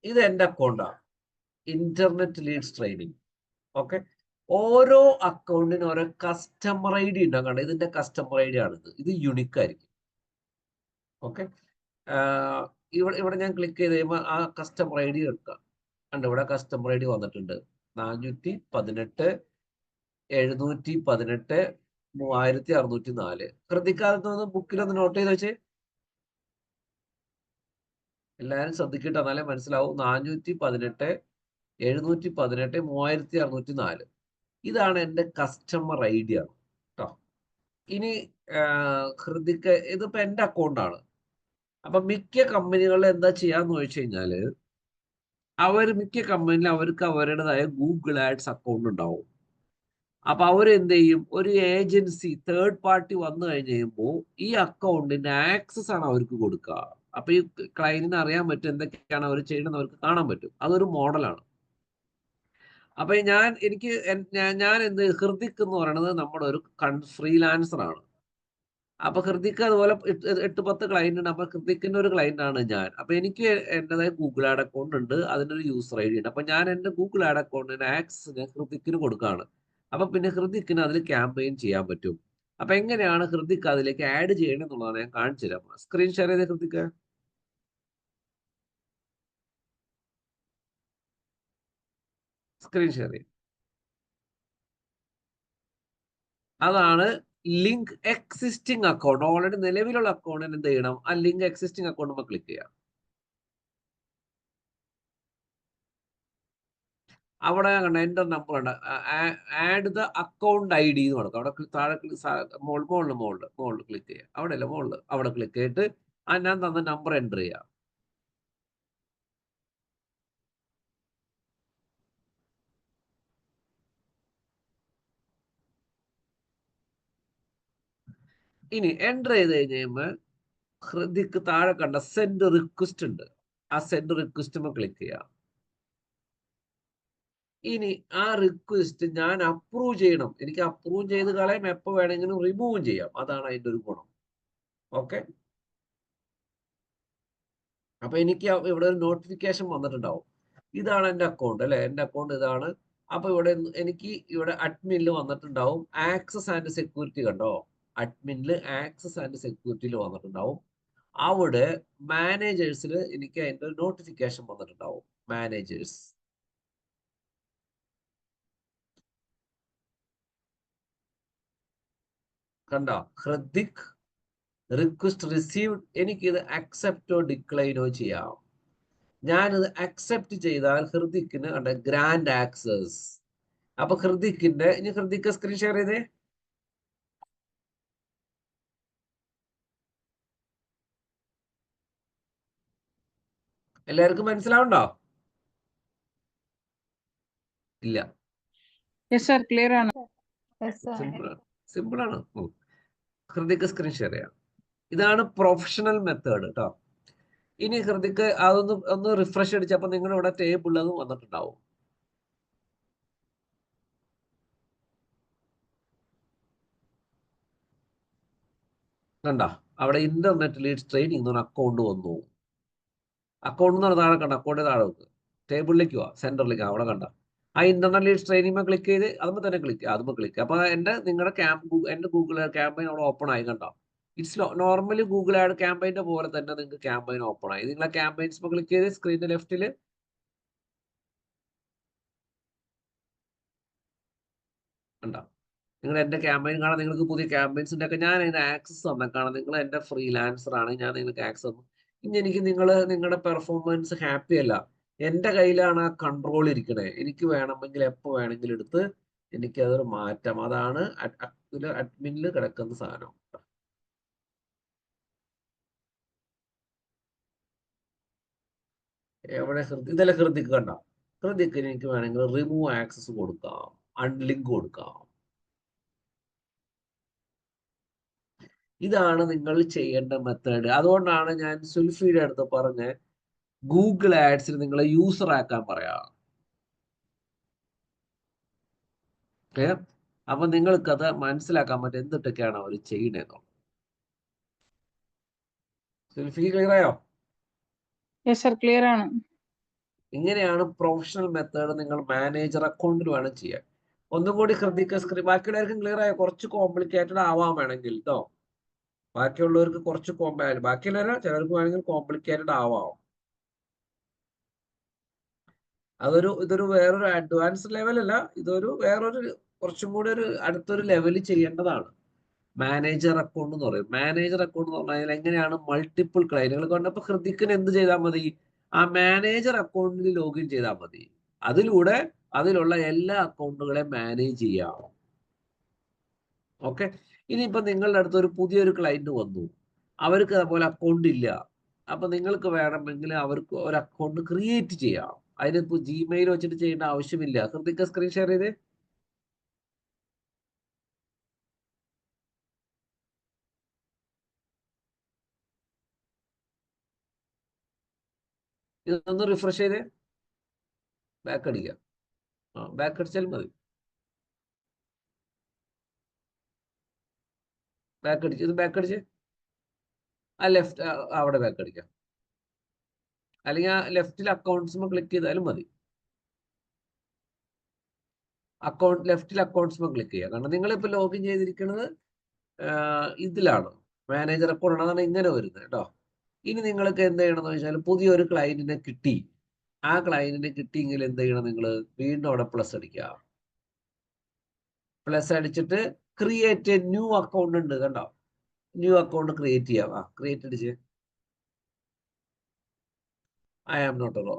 ഇത് എൻ്റെ അക്കൗണ്ടാണ്, ഇന്റർനെറ്റ് ലീഡ്സ് ട്രെയിനിങ്. ഓക്കെ, ഓരോ അക്കൗണ്ടിനും ഓരോ കസ്റ്റമർ ഐ ഡി ഉണ്ടാവും. കണ്ടോ, ഇതിന്റെ കസ്റ്റമർ ഐ ഡി ആണിത്. ഇത് യുണിക് ആയിരിക്കും. ഓക്കെ, ഇവിടെ ഞാൻ ക്ലിക്ക് ചെയ്ത് കഴിയുമ്പോൾ ആ കസ്റ്റമർ ഐ ഡി എടുക്കാം. കണ്ടോ, ഇവിടെ കസ്റ്റമർ ഐ ഡി വന്നിട്ടുണ്ട് 418 718 3604. ശ്രദ്ധിക്കാതെ ബുക്കിലൊന്ന് നോട്ട് ചെയ്ത് വെച്ച് എല്ലാവരും ശ്രദ്ധിക്കട്ടെ, എന്നാലേ മനസ്സിലാവും. 418 718 3604. ഇതാണ് എൻ്റെ കസ്റ്റമർ ഐ ഡി ആണ് കേട്ടോ. ഇനി ഹൃദിക്ക ഇതിപ്പോ എൻ്റെ അക്കൗണ്ടാണ്. അപ്പൊ മിക്ക കമ്പനികളിൽ എന്താ ചെയ്യാന്ന് ചോദിച്ചു കഴിഞ്ഞാല്, മിക്ക കമ്പനിയിൽ അവർക്ക് അവരുടേതായ ഗൂഗിൾ ആഡ്സ് അക്കൗണ്ട് ഉണ്ടാവും. അപ്പൊ അവരെന്ത് ചെയ്യും, ഒരു ഏജൻസി തേർഡ് പാർട്ടി വന്നു കഴിഞ്ഞ് കഴിയുമ്പോൾ ഈ അക്കൗണ്ടിന്റെ ആക്സസ് ആണ് അവർക്ക് കൊടുക്കുക. അപ്പൊ ഈ ക്ലയന്റിന് അറിയാൻ പറ്റും എന്തൊക്കെയാണ് അവർ ചെയ്യുന്നത്, അവർക്ക് കാണാൻ പറ്റും. അതൊരു മോഡലാണ്. അപ്പൊ ഞാൻ എന്ത് ഹൃദിക് എന്ന് പറയുന്നത് നമ്മുടെ ഒരു ഫ്രീലാൻസർ ആണ്. അപ്പൊ ഹൃദിക്ക് അതുപോലെ 8-10 ക്ലയന്റ് ഉണ്ട്. അപ്പൊ ഹൃദിക്കിന്റെ ഒരു ക്ലയന്റ് ആണ് ഞാൻ. അപ്പൊ എനിക്ക് എന്റേതായ ഗൂഗിൾ ആഡ് അക്കൗണ്ട് ഉണ്ട്, അതിനൊരു യൂസർ ഐ ഡി ഉണ്ട്. അപ്പൊ ഞാൻ എന്റെ ഗൂഗിൾ ആഡ് അക്കൗണ്ടിന്റെ ആക്സസ് ഞാൻ ഹൃദിക്കിന് കൊടുക്കുകയാണ്. അപ്പൊ പിന്നെ ഹൃദിക്കിന് അതിൽ ക്യാമ്പയിൻ ചെയ്യാൻ പറ്റും. അപ്പൊ എങ്ങനെയാണ് ഹൃദിക്ക് അതിലേക്ക് ആഡ് ചെയ്യണം എന്നുള്ളതാണ് ഞാൻ കാണിച്ചു തരാം. സ്ക്രീൻ ഷെയർ ചെയ്ത് ഹൃദിക്ക് സ്ക്രീൻ ഷെയർ ചെയ്യും. അതാണ് ലിങ്ക് എക്സിസ്റ്റിംഗ് അക്കൗണ്ട്. ഓൾറെഡി നിലവിലുള്ള അക്കൗണ്ടിന് എന്ത് ചെയ്യണം, ആ ലിങ്ക് എക്സിസ്റ്റിംഗ് അക്കൗണ്ട് ക്ലിക്ക് ചെയ്യാം. അവിടെ കണ്ട എൻ്റെ നമ്പർ ഉണ്ട്, add the account I D എന്ന് കൊടുക്കും. അവിടെ താഴെ മുകളിൽ ക്ലിക്ക് ചെയ്യാം. അവിടെ അല്ല, അവിടെ ക്ലിക്ക് ചെയ്തിട്ട് ഞാൻ തന്ന നമ്പർ എൻ്റർ ചെയ്യാം. ഇനി എൻ്റർ ചെയ്ത് കഴിയുമ്പോൾ ഹൃദിക്ക് താഴെ കണ്ട സെൻഡ് റിക്വസ്റ്റ് ഉണ്ട്. ആ സെൻഡ് റിക്വസ്റ്റ് ക്ലിക്ക് ചെയ്യാം. ഇനി ആ റിക്വസ്റ്റ് ഞാൻ അപ്രൂവ് ചെയ്യണം. എനിക്ക് അപ്രൂവ് ചെയ്ത് കളയാം, എപ്പോൾ വേണമെങ്കിലും റിമൂവ് ചെയ്യാം. അതാണ് അതിൻ്റെ ഒരു ഗുണം. ഓക്കെ, അപ്പൊ എനിക്ക് ഇവിടെ ഒരു നോട്ടിഫിക്കേഷൻ വന്നിട്ടുണ്ടാവും. ഇതാണ് എൻ്റെ അക്കൗണ്ട് അല്ലെ, എൻ്റെ അക്കൗണ്ട് ഇതാണ്. അപ്പൊ എനിക്ക് ഇവിടെ അഡ്മിനിൽ വന്നിട്ടുണ്ടാവും ആക്സസ് ആൻഡ് സെക്യൂരിറ്റി. കണ്ടോ, അഡ്മിനിൽ ആക്സസ് ആൻഡ് സെക്യൂരിറ്റിയിൽ വന്നിട്ടുണ്ടാവും. അവിടെ മാനേജേഴ്സിൽ എനിക്ക് അതിൻ്റെ നോട്ടിഫിക്കേഷൻ വന്നിട്ടുണ്ടാവും. മാനേജേഴ്സ് കണ്ടോ, ഹൃദിക് റിക്വസ്റ്റ് റിസീവ്ഡ്. എനിക്കിത് അക്സെപ്റ്റോ ഡിക്ലൈനോ ചെയ്യാം. ഞാനിത് അക്സെപ്റ്റ് ചെയ്താൽ ഹൃദിക്കിന് കണ്ട ഗ്രാൻഡ് ആക്സസ്. അപ്പൊ ഹൃദിക്കിന്റെ ഇനി ഹൃദിക്ക് സ്ക്രീൻ ഷെയർ ചെയ്തേ. എല്ലാവർക്കും മനസ്സിലാവുണ്ടോ? ഇല്ല, ക്ലിയർ ആണ്. സിമ്പിൾ ആണ്. ഹൃദിക്ക് സ്ക്രീൻ ഷെയർ ചെയ്യാം. ഇതാണ് പ്രൊഫഷണൽ മെത്തേഡ് കേട്ടോ. ഇനി ഹൃദിക്ക് ഒന്ന് റിഫ്രഷ് അടിച്ചപ്പോ നിങ്ങളുടെ ഇവിടെ ടേബിൾ അത് വന്നിട്ടുണ്ടാവും. കണ്ട, അവിടെ ഇന്റർനെറ്റ് ലീഡ്സ് ട്രെയിനിങ് എന്നൊരു അക്കൗണ്ട് വന്നു. അക്കൗണ്ട് എന്ന് താഴെ കണ്ട, അക്കൗണ്ട് താഴെ വെക്ക്, ടേബിളിലേക്ക് പോവാ, സെന്ററിലേക്ക് അവിടെ കണ്ട ആ ഇന്റർണൽ ലീഡ്സ് ട്രെയിനിങ് ക്ലിക്ക് ചെയ്ത് അതുമ്പോൾ തന്നെ ക്ലിക്ക്, അതുമ്പോൾ ക്ലിക്ക്. അപ്പൊ നിങ്ങളുടെ എന്റെ ഗൂഗിൾ ക്യാമ്പയിൻ അവിടെ ഓപ്പൺ ആയി കണ്ടോ. ഇറ്റ്സ് നോർമലി ഗൂഗിൾ ആഡ് ക്യാമ്പയിന്റെ പോലെ തന്നെ നിങ്ങൾക്ക് ക്യാമ്പയിൻ ഓപ്പൺ ആയി. നിങ്ങളെ ക്യാമ്പയിൻസ് ക്ലിക്ക് ചെയ്ത് സ്ക്രീനിന്റെ ലെഫ്റ്റില് കണ്ടോ. നിങ്ങൾ എന്റെ ക്യാമ്പയിൻ കാണാൻ, നിങ്ങൾക്ക് പുതിയ ക്യാമ്പയിൻസിന്റെ ഒക്കെ ഞാൻ അതിന് ആക്സസ് തന്നേക്കാണ്. നിങ്ങൾ എന്റെ ഫ്രീലാൻസർ ആണ്, ഞാൻ നിങ്ങൾക്ക് ആക്സസ് തന്നു. ഇനി എനിക്ക് നിങ്ങളുടെ പെർഫോമൻസ് ഹാപ്പി അല്ല, എന്റെ കയ്യിലാണ് ആ കൺട്രോൾ ഇരിക്കണേ. എനിക്ക് വേണമെങ്കിൽ എപ്പോ വേണമെങ്കിലും എടുത്ത് എനിക്ക് അതൊരു മാറ്റാം. അതാണ് അഡ്മിനിൽ കിടക്കുന്ന സാധനം. എവിടെ ഇതെല്ലാം ഹൃദിക്ക് കണ്ട, ഹൃദിക്കിന് എനിക്ക് വേണമെങ്കിൽ റിമൂവ് ആക്സസ് കൊടുക്കാം, അൺലിങ്ക് കൊടുക്കാം. ഇതാണ് നിങ്ങൾ ചെയ്യേണ്ട മെത്തേഡ്. അതുകൊണ്ടാണ് ഞാൻ സുൽഫിയുടെ അടുത്ത് പറഞ്ഞ് ഗൂഗിൾ ആഡ്സിൽ നിങ്ങളെ യൂസർ ആക്കാൻ പറയാം. അപ്പൊ നിങ്ങൾക്കത് മനസ്സിലാക്കാൻ പറ്റും എന്തിട്ടൊക്കെയാണ് അവർ ചെയ്യണേന്നോ. സുൽഫി ക്ലിയർ ആയോ? യെസ് സർ, ക്ലിയർ ആണ്. ഇങ്ങനെയാണ് പ്രൊഫഷണൽ മെത്തേഡ് നിങ്ങൾ മാനേജർ അക്കൗണ്ടിൽ വേണം ചെയ്യാൻ. ഒന്നും കൂടി ശ്രദ്ധിക്കുക. ബാക്കിയുള്ളവർക്കും ക്ലിയർ ആയോ? കുറച്ച് കോംപ്ലിക്കേറ്റഡ് ആവാൻ വേണമെങ്കിൽ കേട്ടോ, ബാക്കിയുള്ളവർക്ക് കുറച്ച് ബാക്കിയുള്ളവരെ ചിലർക്ക് വേണമെങ്കിൽ കോംപ്ലിക്കേറ്റഡ് ആവാം. ഇതൊരു വേറൊരു അഡ്വാൻസ് ലെവൽ അല്ല, വേറൊരു കുറച്ചും കൂടി അടുത്തൊരു ലെവലിൽ ചെയ്യേണ്ടതാണ്. മാനേജർ അക്കൗണ്ട് എന്ന് പറയും. മാനേജർ അക്കൗണ്ട് എന്ന് പറഞ്ഞാൽ എങ്ങനെയാണ് മൾട്ടിപ്പിൾ ക്ലയന്റുകൾ കണ്ടപ്പോൾ ഹൃദിക്കിന് എന്ത് ചെയ്താൽ മതി, ആ മാനേജർ അക്കൗണ്ടിൽ ലോഗിൻ ചെയ്താൽ മതി. അതിലൂടെ അതിലുള്ള എല്ലാ അക്കൗണ്ടുകളെയും മാനേജ് ചെയ്യാം. ഓക്കെ. ഇനിയിപ്പോ നിങ്ങളുടെ അടുത്ത് ഒരു പുതിയൊരു ക്ലയന്റ് വന്നു, അവർക്ക് അതുപോലെ അക്കൗണ്ട് ഇല്ല. അപ്പൊ നിങ്ങൾക്ക് വേണമെങ്കിൽ അവർക്ക് ഒരു അക്കൗണ്ട് ക്രിയേറ്റ് ചെയ്യാം. അതിനിപ്പോ ജിമെയിൽ വെച്ചിട്ട് ചെയ്യേണ്ട ആവശ്യമില്ല. ഹൃദിക്ക സ്ക്രീൻ ഷെയർ ചെയ്ത്. ഇതൊന്ന് റിഫ്രഷ് ചെയ്ത് ബാക്ക് അടിക്കാം. ബാക്ക് അടിച്ചാലും മതി. ബാക്ക് അടിച്ച് ഇത് ബാക്ക് അടിച്ച് ആ ലെഫ്റ്റ് അവിടെ ബാക്ക് അടിക്കാം, അല്ലെങ്കിൽ ആ ലെഫ്റ്റിൽ അക്കൗണ്ട്സ് ക്ലിക്ക് ചെയ്താലും മതി. ലെഫ്റ്റിൽ അക്കൗണ്ട്സ് ക്ലിക്ക് ചെയ്യുക. കാരണം നിങ്ങളിപ്പോൾ ലോഗിൻ ചെയ്തിരിക്കുന്നത് ഇതിലാണ്, മാനേജർ അക്കൗണ്ട്. അതാണ് ഇങ്ങനെ വരുന്നത് കേട്ടോ. ഇനി നിങ്ങൾക്ക് എന്ത് ചെയ്യണമെന്ന് വെച്ചാൽ പുതിയൊരു ക്ലയന്റിനെ കിട്ടി. ആ ക്ലയന്റിനെ കിട്ടിയെങ്കിൽ എന്ത് ചെയ്യണം, നിങ്ങൾ വീണ്ടും അവിടെ പ്ലസ് അടിക്കുക. പ്ലസ് അടിച്ചിട്ട് ക്രിയേറ്റ് എ ന്യൂ അക്കൗണ്ട് ഉണ്ട് കണ്ടോ, ന്യൂ അക്കൗണ്ട് ക്രിയേറ്റ് ചെയ്യാം. ക്രിയേറ്റ് അടിച്ച് ഐ ആം നോട്ട് റോ.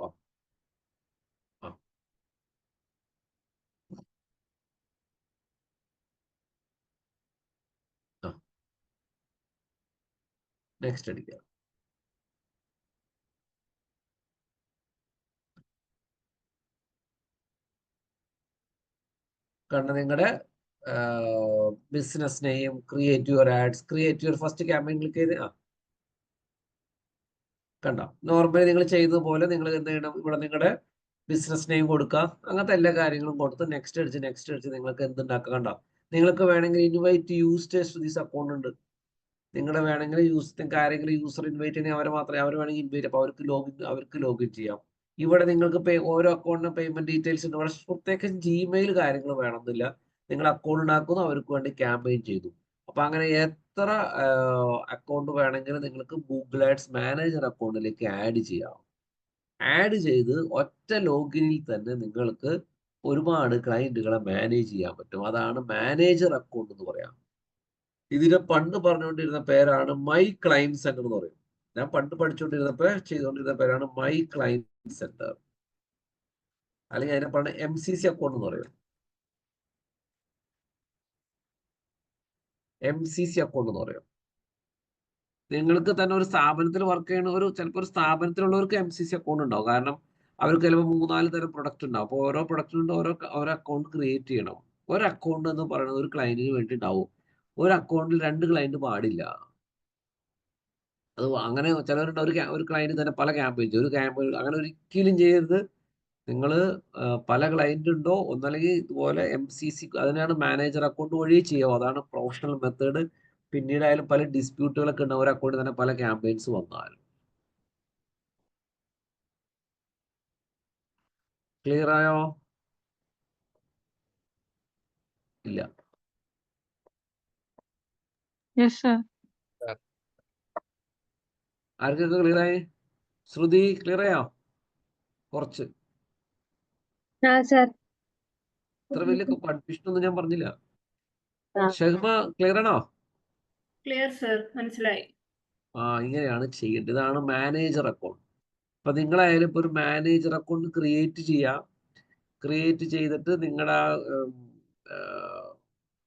നെക്സ്റ്റ് അടിക്കുക. കാരണം നിങ്ങളുടെ business name, create your ads, create your first campaign click ചെയ്ത് കണ്ടോ. നോർമലി നിങ്ങൾ ചെയ്യുന്നത് പോലെ നിങ്ങൾ എന്ത് ചെയ്യണം, ഇവിടെ നിങ്ങളുടെ ബിസിനസ് നെയിം കൊടുക്കുക. അങ്ങനത്തെ എല്ലാ കാര്യങ്ങളും കൊടുത്ത് നെക്സ്റ്റ് അടിച്ച് നിങ്ങൾക്ക് എന്തുണ്ടാക്കുക കണ്ടോ. നിങ്ങൾക്ക് വേണമെങ്കിൽ invite users to this account ഉണ്ട്. നിങ്ങളെ വേണമെങ്കിൽ ആരെങ്കിലും യൂസർ ഇൻവൈറ്റ് ചെയ്യണമെങ്കിൽ അവർ വേണമെങ്കിൽ ഇൻവൈറ്റ്, അപ്പോൾ അവർക്ക് ലോഗിൻ ചെയ്യാം. ഇവിടെ നിങ്ങൾക്ക് ഓരോ അക്കൗണ്ടിനും പേയ്മെന്റ് ഡീറ്റെയിൽസ് ഉണ്ട്. ഇവിടെ പ്രത്യേകിച്ച് ജിമെയിൽ കാര്യങ്ങൾ വേണമെന്നില്ല. നിങ്ങൾ അക്കൗണ്ട് ഉണ്ടാക്കുന്നു, അവർക്ക് വേണ്ടി ക്യാമ്പയിൻ ചെയ്തു. അപ്പൊ അങ്ങനെ എത്ര അക്കൗണ്ട് വേണമെങ്കിലും നിങ്ങൾക്ക് ഗൂഗിൾ ആഡ്സ് മാനേജർ അക്കൗണ്ടിലേക്ക് ആഡ് ചെയ്യാം. ആഡ് ചെയ്ത് ഒറ്റ ലോഗിനിൽ തന്നെ നിങ്ങൾക്ക് ഒരുപാട് ക്ലയന്റുകളെ മാനേജ് ചെയ്യാൻ പറ്റും. അതാണ് മാനേജർ അക്കൗണ്ട് എന്ന് പറയാം. ഇതിനെ പണ്ട് പറഞ്ഞുകൊണ്ടിരുന്ന പേരാണ് മൈ ക്ലയന്റ് സെന്റർ എന്ന് പറയും. ഞാൻ പണ്ട് ചെയ്തുകൊണ്ടിരുന്ന പേരാണ് മൈ ക്ലയന്റ് സെന്റർ, അല്ലെങ്കിൽ അതിനെ പറഞ്ഞ MCC അക്കൗണ്ട് എന്ന് പറയും. MCC അക്കൗണ്ട് എന്ന് പറയും. നിങ്ങൾക്ക് തന്നെ ഒരു സ്ഥാപനത്തിൽ വർക്ക് ചെയ്യുന്ന ചിലപ്പോൾ ഒരു സ്ഥാപനത്തിലുള്ളവർക്ക് MCC അക്കൗണ്ട് ഉണ്ടാവും. കാരണം അവർക്ക് ചിലപ്പോൾ 3-4 തരം പ്രൊഡക്റ്റ് ഉണ്ടാവും. അപ്പോൾ ഓരോ പ്രൊഡക്റ്റിനും ഓരോ അക്കൗണ്ട് ക്രിയേറ്റ് ചെയ്യണം. ഒരു അക്കൗണ്ട് എന്ന് പറയുന്നത് ഒരു ക്ലയന്റിന് വേണ്ടി ഉണ്ടാവും. ഒരു അക്കൗണ്ടിൽ 2 ക്ലയന്റ് പാടില്ല. അത് അങ്ങനെ ചിലവരുണ്ട്, ഒരു ക്ലയന്റ് തന്നെ പല ക്യാമ്പയിൻ ചെയ്യും. ഒരു ക്യാമ്പയിൻ അങ്ങനെ ഒരിക്കലും ചെയ്യരുത്. നിങ്ങൾ പല ക്ലയന്റ് ഉണ്ടോ ഒന്നല്ലെങ്കിൽ ഇതുപോലെ MCC, അതിനാണ് മാനേജർ അക്കൗണ്ട് വഴി ചെയ്യാം. അതാണ് പ്രൊഫഷണൽ മെത്തേഡ്. പിന്നീടായാലും പല ഡിസ്പ്യൂട്ടുകളൊക്കെ ഉണ്ടാവും ഒരു അക്കൗണ്ടിൽ തന്നെ പല ക്യാമ്പയിൻസ് വന്നാൽ. ക്ലിയർ ആയോ? ഇല്ല. Yes sir. ആർക്കൊക്കെ ക്ലിയർ ആയി? ശ്രുതി ക്ലിയർ ആയോ? കുറച്ച്. സർ. ഇത്ര വലിയ കൺഫ്യൂഷൻ ഒന്നും ഞാൻ പറഞ്ഞില്ല. ഷഹ്മ ക്ലിയർ ആണോ? ക്ലിയർ സർ, മനസ്സിലായി. ഇങ്ങനെയാണ് ചെയ്യേണ്ടത്. ഇതാണ് മാനേജർ അക്കൗണ്ട്. അപ്പൊ നിങ്ങളായാലും ഇപ്പൊ ഒരു മാനേജർ അക്കൗണ്ട് ക്രിയേറ്റ് ചെയ്യാം. ക്രിയേറ്റ് ചെയ്തിട്ട് നിങ്ങളുടെ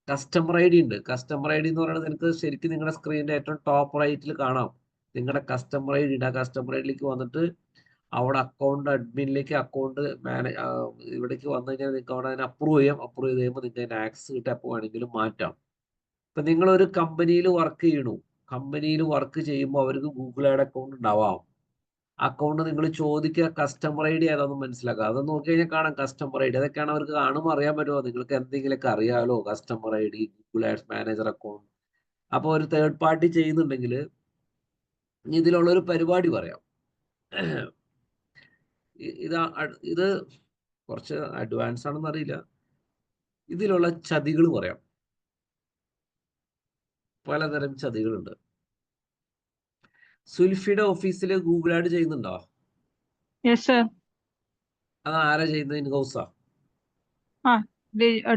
കസ്റ്റമർ ഐ ഡി ഉണ്ട്. കസ്റ്റമർ ഐ ഡി എന്ന് പറയുന്നത് നിങ്ങൾക്ക് ശരിക്കും നിങ്ങളുടെ സ്ക്രീനിന്റെ ഏറ്റവും ടോപ്പ് റൈറ്റിൽ കാണാം. നിങ്ങളുടെ കസ്റ്റമർ ഐ ഡി ഉണ്ട്. ആ കസ്റ്റമർ ഐ ഡിയിലേക്ക് വന്നിട്ട് അവിടെ അക്കൗണ്ട് അഡ്മിനിലേക്ക് അക്കൗണ്ട് ഇവിടേക്ക് വന്നു കഴിഞ്ഞാൽ നിങ്ങൾക്ക് അവിടെ അതിനെ അപ്രൂവ് ചെയ്യാം. അപ്രൂവ് ചെയ്ത് കഴിയുമ്പോൾ നിങ്ങൾക്ക് അതിന്റെ ആക്സസ് കിട്ടാൻ എപ്പോൾ വേണമെങ്കിലും മാറ്റാം. ഇപ്പൊ നിങ്ങളൊരു കമ്പനിയിൽ വർക്ക് ചെയ്യണു. കമ്പനിയിൽ വർക്ക് ചെയ്യുമ്പോൾ അവർക്ക് ഗൂഗിൾ ആഡ് അക്കൗണ്ട് ഉണ്ടാവാം. അക്കൗണ്ട് നിങ്ങൾ ചോദിക്കുക കസ്റ്റമർ ഐ ഡി ഏതാണെന്ന് മനസ്സിലാക്കുക. അത് നോക്കി കഴിഞ്ഞാൽ കാണാം കസ്റ്റമർ ഐ ഡി. അതൊക്കെയാണ് അവർക്ക് കാണുമ്പോൾ അറിയാൻ പറ്റുമോ? നിങ്ങൾക്ക് എന്തെങ്കിലുമൊക്കെ അറിയാലോ customer I D, Google ads manager account. അപ്പോൾ ഒരു തേർഡ് പാർട്ടി ചെയ്യുന്നുണ്ടെങ്കിൽ ഇതിലുള്ള ഒരു പരിപാടി പറയാം. ഇത് കുറച്ച് അഡ്വാൻസ് ആണെന്ന് അറിയില്ല. ഇതിലുള്ള ചതികൾ പറയാം. പലതരം ചതികളുണ്ട്. സുൽഫിയുടെ ഓഫീസിൽ ഗൂഗിൾ ആഡ് ചെയ്യുന്നുണ്ടോ? Yes sir. അത് ആരാ ചെയ്യുന്നത്? ഇൻ ഹൗസാ?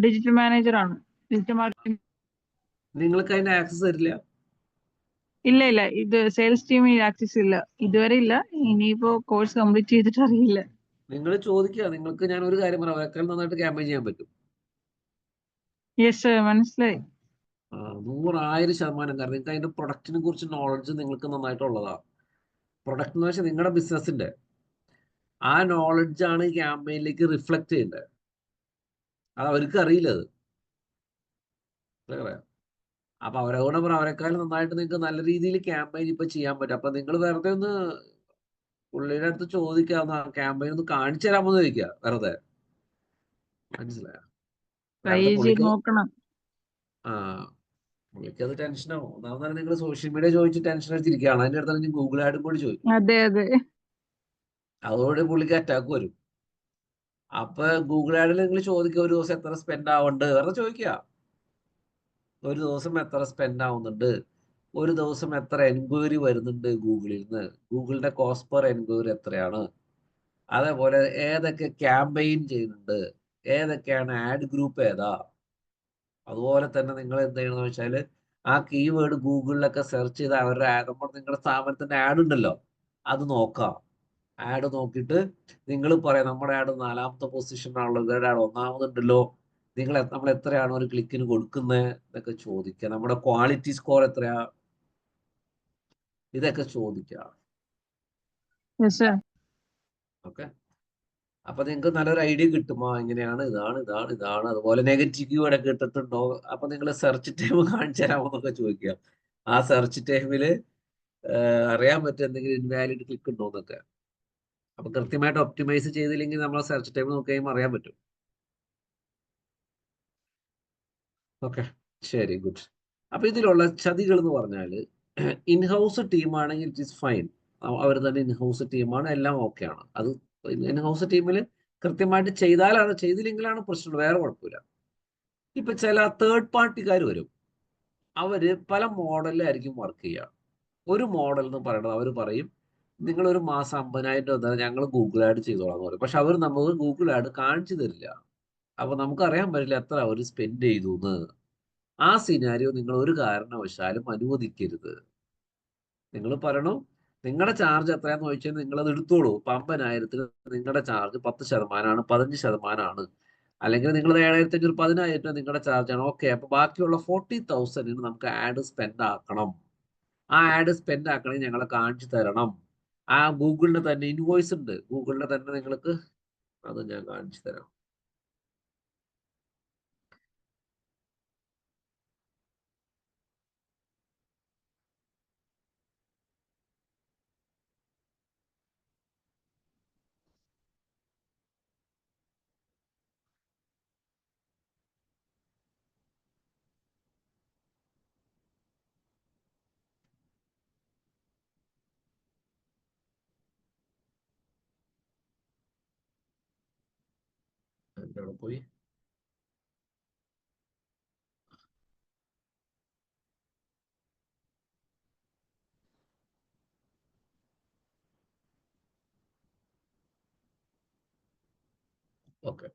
ഡിജിറ്റൽ മാനേജർ ആണ്. Digital marketing. നിങ്ങൾക്ക് അതിന്റെ ആക്സസ് തരില്ല? ഇല്ല ഇല്ല, ഇത് സെയിൽസ് ടീമിന് ആക്സസ് ഇല്ല, ഇതുവരെ ഇല്ല. ഇനിയിപ്പോ കോഴ്സ് കംപ്ലീറ്റ് ചെയ്തിട്ട് അറിയില്ല. നിങ്ങൾ ചോദിക്കുക. നിങ്ങൾക്ക് ഞാൻ ഒരു കാര്യം പറയാം, അവരെക്കാൾ നന്നായിട്ട് ക്യാമ്പയിൻ ചെയ്യാൻ പറ്റും. യെസ് സർ, മനസ്സിലായി. 100,000% കാരണം നിങ്ങൾക്ക് അതിന്റെ പ്രൊഡക്റ്റിനെ കുറിച്ച് നോളജ് നിങ്ങൾക്ക് നന്നായിട്ടുള്ളതാ. പ്രൊഡക്റ്റ് എന്ന് വെച്ചാൽ നിങ്ങളുടെ ബിസിനസിന്റെ ആ നോളജാണ് ഈ ക്യാമ്പയിനിലേക്ക് റിഫ്ലക്ട് ചെയ്യേണ്ടത്. അത് അവർക്ക് അറിയില്ല. അത് പറയാം. അപ്പൊ അവരോട് പറ, അവരെക്കാൾ നന്നായിട്ട് നിങ്ങൾക്ക് നല്ല രീതിയിൽ ക്യാമ്പയിൻ ഇപ്പൊ ചെയ്യാൻ പറ്റും. അപ്പൊ നിങ്ങൾ വെറുതെ ഒന്ന് പുള്ളിയുടെ അടുത്ത് ചോദിക്കാവുന്ന ക്യാമ്പയിൻ ഒന്ന് കാണിച്ചു തരാമെന്ന് ചോദിക്കുക വെറുതെ. മനസ്സിലായോ? ട്രൈ വെറുതെ ചെയ്ത് പുള്ളിക്ക് നോക്കണം. പുള്ളിക്കത് ടെൻഷനാവും. ഒന്നാമതാണ് നിങ്ങൾ സോഷ്യൽ മീഡിയ ചോദിച്ച് ടെൻഷൻ അടിച്ചിരിക്കുകയാണ്. അതിന്റെ അടുത്താണ് ഗൂഗിൾ ആഡും കൂടി ചോദിക്കും. അതെ അതെ. അതോടെ പുള്ളിക്ക് അറ്റാക്ക് വരും. അപ്പൊ ഗൂഗിൾ ആഡിൽ നിങ്ങൾ ചോദിക്കുക ഒരു ദിവസം എത്ര സ്പെൻഡ് ആവുന്നുണ്ട്, വെറുതെ ചോദിക്കുക. ഒരു ദിവസം എത്ര സ്പെൻഡ് ആവുന്നുണ്ട്, ഒരു ദിവസം എത്ര എൻക്വയറി വരുന്നുണ്ട് ഗൂഗിളിൽ നിന്ന്, ഗൂഗിളിന്റെ കോസ്റ്റ് പെർ എൻക്വയറി എത്രയാണ്, അതേപോലെ ഏതൊക്കെ ക്യാമ്പയിൻ ചെയ്യുന്നുണ്ട്, ഏതൊക്കെയാണ് ആഡ് ഗ്രൂപ്പ് ഏതാ. അതുപോലെ തന്നെ നിങ്ങൾ എന്ത് ചെയ്യണമെന്ന് വെച്ചാൽ ആ കീവേഡ് ഗൂഗിളിലൊക്കെ സെർച്ച് ചെയ്ത് അവരുടെ നമ്മൾ നിങ്ങളുടെ സ്ഥാപനത്തിന്റെ ആഡ് ഉണ്ടല്ലോ അത് നോക്കാം. ആഡ് നോക്കിയിട്ട് നിങ്ങൾ പറയാം നമ്മുടെ ആഡ് 4ാമത്തെ പൊസിഷനാണല്ലോ, ഇവരുടെ ആഡ് 1ാമതുണ്ടല്ലോ, നമ്മൾ എത്രയാണ് ഒരു ക്ലിക്കിന് കൊടുക്കുന്നത് എന്നൊക്കെ ചോദിക്കുക. നമ്മുടെ ക്വാളിറ്റി സ്കോർ എത്രയാ, ഇതൊക്കെ ചോദിക്കുക. Yes sir. ഓക്കെ. അപ്പൊ നിങ്ങൾക്ക് നല്ലൊരു ഐഡിയ കിട്ടുമോ എങ്ങനെയാണ്, ഇതാണ് ഇതാണ് ഇതാണ്. അതുപോലെ നെഗറ്റീവ് കീവേഡ് ഒക്കെ ഇട്ടിട്ടുണ്ടോ, അപ്പൊ നിങ്ങൾ സെർച്ച് ടൈം കാണിച്ചു തരാമോ എന്നൊക്കെ ചോദിക്കുക. ആ സെർച്ച് ടൈമിൽ അറിയാൻ പറ്റും എന്തെങ്കിലും ഇൻവാലിഡ് ക്ലിക്ക് ഉണ്ടോ എന്നൊക്കെ. അപ്പൊ കൃത്യമായിട്ട് ഒപ്റ്റിമൈസ് ചെയ്തില്ലെങ്കിൽ നമ്മൾ സെർച്ച് ടൈം നോക്കി കഴിയുമ്പോൾ അറിയാൻ പറ്റും. ഓക്കെ, ശരി, ഗുഡ്. അപ്പൊ ഇതിലുള്ള ചതികൾ എന്ന് പറഞ്ഞാൽ ഇൻഹൗസ് ടീമാണെങ്കിൽ ഇറ്റ് ഈസ് ഫൈൻ. അവർ തന്നെ ഇൻഹൗസ് ടീമാണ്, എല്ലാം ഓക്കെ ആണ്. അത് ഇൻഹൗസ് ടീമിൽ കൃത്യമായിട്ട് ചെയ്താലാണ്, ചെയ്തില്ലെങ്കിലാണ് പ്രശ്നം, വേറെ കുഴപ്പമില്ല. ഇപ്പൊ ചില തേർഡ് പാർട്ടിക്കാർ വരും. അവര് പല മോഡലിലായിരിക്കും വർക്ക് ചെയ്യുക. ഒരു മോഡൽ എന്ന് പറയുന്നത് അവർ പറയും നിങ്ങൾ ഒരു മാസം 50,000 രൂപ ഞങ്ങൾ ഗൂഗിൾ ആഡ് ചെയ്തോളാം എന്ന് പറയും. പക്ഷെ അവർ നമുക്ക് ഗൂഗിൾ ആഡ് കാണിച്ചു തരില്ല. അപ്പൊ നമുക്ക് അറിയാൻ പറ്റില്ല എത്ര അവർ സ്പെൻഡ് ചെയ്തു എന്ന്. ആ സിനാരിയോ നിങ്ങൾ ഒരു കാരണവശാലും അനുവദിക്കരുത്. നിങ്ങൾ പറയണം നിങ്ങളുടെ ചാർജ് എത്രയാന്ന് ചോദിച്ചാൽ നിങ്ങൾ അത് എടുത്തോളൂ. ഇപ്പൊ 50,000-ന് നിങ്ങളുടെ ചാർജ് 10%, 15%, അല്ലെങ്കിൽ നിങ്ങൾ 7,500 10,000 രൂപ നിങ്ങളുടെ ചാർജാണ്. ഓക്കെ, അപ്പൊ ബാക്കിയുള്ള 40,000-ന് നമുക്ക് ആഡ് സ്പെൻഡ് ആക്കണം. ആ ആഡ് സ്പെൻഡ് ആക്കണമെങ്കിൽ ഞങ്ങളെ കാണിച്ചു തരണം. ആ ഗൂഗിളിന്റെ തന്നെ ഇൻവോയ്സ് ഉണ്ട്, ഗൂഗിളിന്റെ തന്നെ നിങ്ങൾക്ക് അത് ഞാൻ കാണിച്ചു തരാം. എവിടെ പോയി? ഓക്കെ,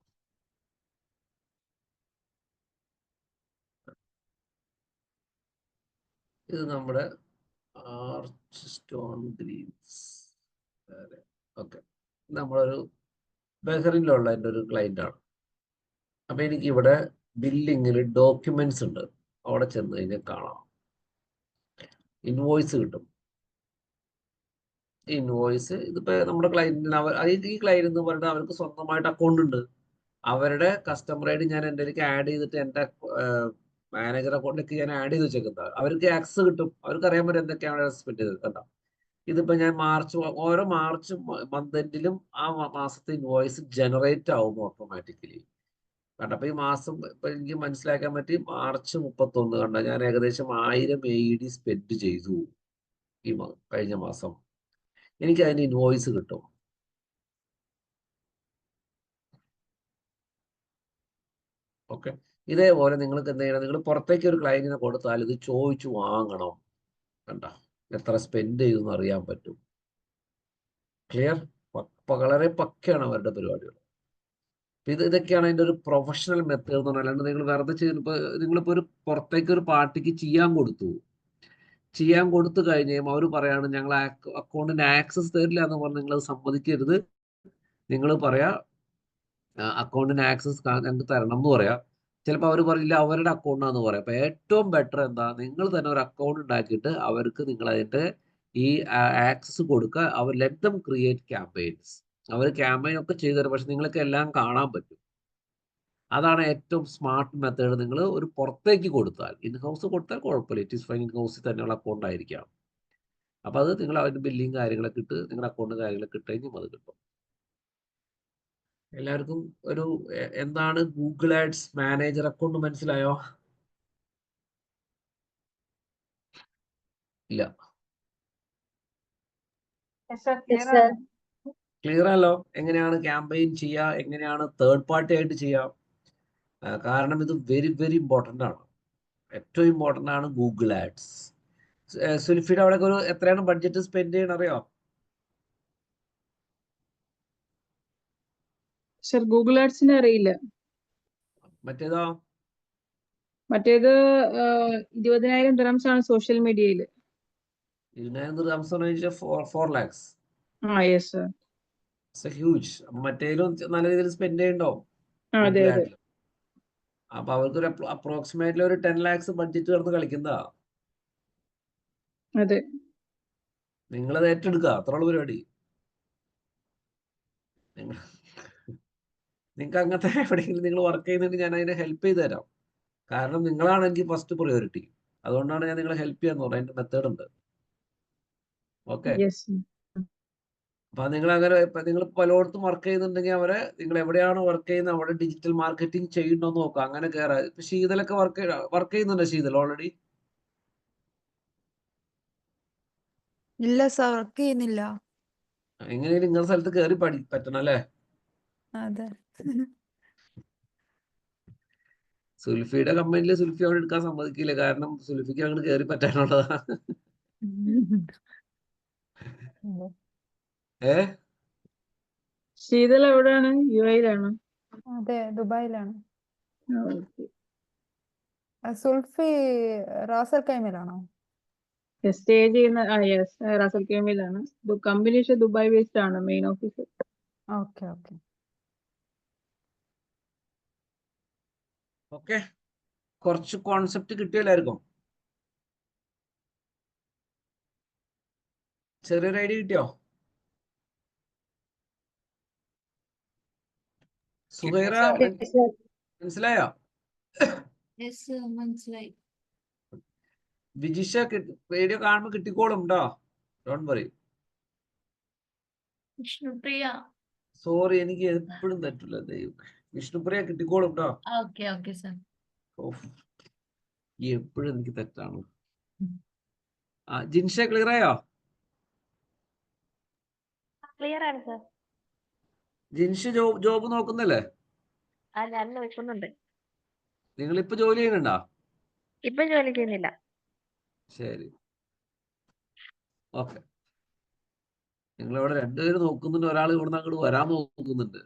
ഇത് നമ്മുടെ ആർച്ച് സ്റ്റോൺ ഗ്രീൻസ്. ഓക്കെ, നമ്മളൊരു ബഹറിനിലുള്ള എൻ്റെ ഒരു ക്ലയൻ്റ് ആണ്. അപ്പം എനിക്ക് ഇവിടെ ബില്ലിങ്ങിൽ ഡോക്യുമെന്റ്സ് ഉണ്ട്. അവിടെ ചെന്ന് കഴിഞ്ഞാൽ കാണാം ഇൻവോയ്സ് കിട്ടും. ഇൻവോയ്സ് ഇതിപ്പോ നമ്മുടെ ക്ലയന്റിന് ഈ ക്ലയന്റ് എന്ന് പറഞ്ഞാൽ അവർക്ക് സ്വന്തമായിട്ട് അക്കൗണ്ട് ഉണ്ട്. അവരുടെ കസ്റ്റമർ ഐ ഡി ഞാൻ എൻ്റെ ആഡ് ചെയ്തിട്ട് എൻ്റെ മാനേജർ അക്കൗണ്ടിലേക്ക് ഞാൻ ആഡ് ചെയ്ത് വെച്ചേക്കുന്നത്. അവർക്ക് ആക്സസ് കിട്ടും. അവർക്ക് അറിയാൻ പറ്റും എന്തൊക്കെയാണ് സ്പെൻഡ് ചെയ്തത്. കണ്ടോ, ഇതിപ്പോ ഞാൻ ഓരോ മാർച്ച് മന്ത് എൻഡിലും ആ മാസത്തെ ഇൻവോയ്സ് ജനറേറ്റ് ആവും ഓട്ടോമാറ്റിക്കലി. കണ്ട, അപ്പൊ ഈ മാസം ഇപ്പൊ എനിക്ക് മനസ്സിലാക്കാൻ പറ്റി മാർച്ച് 31 കണ്ട ഞാൻ ഏകദേശം 1000 AED സ്പെൻഡ് ചെയ്തു ഈ കഴിഞ്ഞ മാസം. എനിക്ക് അതിന് ഇൻവോയ്സ് കിട്ടും. ഓക്കെ, ഇതേപോലെ നിങ്ങൾക്ക് എന്ത് ചെയ്യണം, നിങ്ങൾ പുറത്തേക്ക് ഒരു ക്ലയന്റിനെ കൊടുത്താൽ ഇത് ചോദിച്ചു വാങ്ങണം. കണ്ട, എത്ര സ്പെൻഡ് ചെയ്തു എന്ന് അറിയാൻ പറ്റും. ക്ലിയർ? വളരെ പക്കയാണ് അവരുടെ പരിപാടികൾ. ഇതൊക്കെയാണ് അതിൻ്റെ ഒരു പ്രൊഫഷണൽ മെത്തേഡ് എന്ന് പറഞ്ഞാൽ. അല്ലാണ്ട് നിങ്ങൾ വെറുതെ ചെയ്യുമ്പോൾ നിങ്ങളിപ്പോൾ ഒരു പുറത്തേക്ക് ഒരു പാർട്ടിക്ക് ചെയ്യാൻ കൊടുത്തു കഴിഞ്ഞ് അവർ പറയാണ് ഞങ്ങൾ അക്കൗണ്ടിന് ആക്സസ് തരില്ല എന്ന് പറഞ്ഞ് നിങ്ങളത് സമ്മതിക്കരുത്. നിങ്ങൾ പറയാ അക്കൗണ്ടിന് ആക്സസ് ഞങ്ങൾക്ക് തരണം എന്ന് പറയാ. ചിലപ്പോൾ അവർ പറയില്ല അവരുടെ അക്കൗണ്ടാന്ന് പറയാം. അപ്പൊ ഏറ്റവും ബെറ്റർ എന്താ, നിങ്ങൾ തന്നെ ഒരു അക്കൗണ്ട് ഉണ്ടാക്കിയിട്ട് അവർക്ക് നിങ്ങൾ അതിന്റെ ഈ ആക്സസ് കൊടുക്കുക. അവർ ലെറ്റ് ദം ക്രിയേറ്റ് ക്യാമ്പയിൻസ്. അവർ ക്യാമ്പയിൻ ഒക്കെ ചെയ്തു തരും. പക്ഷെ നിങ്ങൾക്ക് എല്ലാം കാണാൻ പറ്റും. അതാണ് ഏറ്റവും സ്മാർട്ട് മെത്തേഡ്. നിങ്ങൾ ഒരു പുറത്തേക്ക് കൊടുത്താൽ, ഇൻഹൗസ് കൊടുത്താൽ കുഴപ്പമില്ല, ഇറ്റ് ഈസ് ഫൈൻ. ഇൻഹൗസിൽ തന്നെയുള്ള അക്കൗണ്ട് ആയിരിക്കാം. അപ്പൊ അത് നിങ്ങൾ അതിന്റെ ബില്ലിങ് കാര്യങ്ങളൊക്കെ ഇട്ട് നിങ്ങളുടെ അക്കൗണ്ട് കാര്യങ്ങളൊക്കെ ഇട്ട് കഴിഞ്ഞും അത് കിട്ടും. എല്ലാവർക്കും ഒരു എന്താണ് ഗൂഗിൾ ആഡ്സ് മാനേജർ അക്കൗണ്ട് മനസ്സിലായോ? ഇല്ല, Yes, sir. ക്ലിയർ ആണല്ലോ. എങ്ങനെയാണ് ക്യാമ്പയിൻ ചെയ്യുക, എങ്ങനെയാണ് തേർഡ് പാർട്ടി ആയിട്ട് ചെയ്യാം. കാരണം ഇത് വെരി വെരി ഇമ്പോർട്ടൻ്റ് ആണ്. ഏറ്റവും ഇമ്പോർട്ടൻ്റ് ആണ് ഗൂഗിൾ ആഡ്സ്. സുൽഫിയുടെ അവിടെ ഒരു എത്രയാണ് ബഡ്ജറ്റ് സ്പെൻഡ് ചെയ്യണം അറിയോ? സർ ഗൂഗിൾ ആഡ്സിന് അറിയില്ല. മറ്റേതോ? മറ്റേത് 20,000 dirhams ആണ് സോഷ്യൽ മീഡിയയിൽ. 20,000 dirhams 4 lakhs. Yes sir. It's huge. മറ്റേലും നല്ല രീതിയിൽ സ്പെൻഡ് ചെയ്യണ്ടോ? അതെ അതെ അപ്പൊ അവർക്കൊരു അപ്രോക്സിമേറ്റ്ലി ഒരു 10 lakhs ബഡ്ജറ്റ് കിടന്ന് കളിക്കുന്നതാ. അതെ. നിങ്ങളത് ഏറ്റെടുക്കുക, അത്രയുള്ള പരിപാടി. നിങ്ങൾക്ക് അങ്ങനത്തെ എവിടെയെങ്കിലും നിങ്ങൾ വർക്ക് ചെയ്യുന്നുണ്ടെങ്കിൽ ഞാൻ അതിനെ ഹെൽപ്പ് ചെയ്ത് തരാം. കാരണം നിങ്ങളാണ് എനിക്ക് ഫസ്റ്റ് പ്രയോറിറ്റി. അതുകൊണ്ടാണ് ഞാൻ നിങ്ങളെ ഹെൽപ്പ് ചെയ്യാന്ന് പറഞ്ഞത്. അതിന്റെ മെത്തേഡ് ഉണ്ട്. Okay, yes. അപ്പൊ നിങ്ങൾ അങ്ങനെ നിങ്ങൾ പലയിടത്തും വർക്ക് ചെയ്യുന്നുണ്ടെങ്കിൽ നിങ്ങൾ എവിടെയാണ് വർക്ക് ചെയ്യുന്നത് അവിടെ ഡിജിറ്റൽ മാർക്കറ്റിംഗ് ചെയ്യണമെന്ന് നോക്കുക. അങ്ങനെ കയറാം. ഇപ്പൊ ശീതലൊക്കെ വർക്ക് ചെയ്യുന്നുണ്ടോ? ശീതൽ ഓൾറെഡി ഇല്ല സർ, വർക്ക് ചെയ്യുന്നില്ല. എങ്ങനെയും നിങ്ങളുടെ സ്ഥലത്ത് കയറി പറ്റണം അല്ലേ? അതെ. സുൽഫിയുടെ കമ്പനിയിൽ സുൽഫി അവിടെ എടുക്കാൻ സമ്മതിക്കില്ല. കാരണം സുൽഫിക്ക് അങ്ങോട്ട് കയറി പറ്റാനുള്ളതാ. ശീതൽ എവിടെയാണ്? UAE-യിലാണോ? അതെ, ദുബായിലാണ്. ഓക്കെ. സുൽഫി റാസൽ കൈമയിലാണോ? സ്റ്റേ ചെയ്യുന്ന യെസ് റാസൽ കൈമയിലാണ്. കമ്പനി ദുബായ് ബേസ്ഡ് ആണ് main office. Okay okay. Okay, കുറച്ച് കോൺസെപ്റ്റ് കിട്ടിയല്ലായിരിക്കും. ചെറിയൊരു ഐഡിയ കിട്ടിയോ? Suhaira Yes, sir. മനസ്സിലായോ? യെസ് മനസ്സിലായി. വിജിഷ വീഡിയോ കാണുമ്പോ കിട്ടിക്കോളും ട്ടോ. Don't worry. വിഷ്ണുപ്രിയ. സോറി, എനിക്ക് എപ്പോഴും തെറ്റില്ല. ദൈവം, വിഷ്ണുപ്രിയ കിട്ടിക്കോളും ട്ടോ. Okay okay sir. എപ്പോഴും എനിക്ക് തെറ്റാണ്. ജിൻഷ ക്ലിയർ ആയോ? Clear ആണ് സർ. ജിൻഷ ജോബ് നോക്കുന്നല്ലേ? ആ ഞാൻ നോക്കുന്നുണ്ട്. നിങ്ങൾ ഇപ്പൊ ജോലി ചെയ്യുന്നുണ്ടോ? ഇപ്പൊ ജോലി ചെയ്യുന്നില്ല. ശരി, ഓക്കെ. നിങ്ങൾ ഇവിടെ രണ്ടുപേരും നോക്കുന്നുണ്ട്, ഒരാൾ ഇവിടുന്ന് അങ്ങോട്ട് വരാൻ നോക്കുന്നുണ്ട്.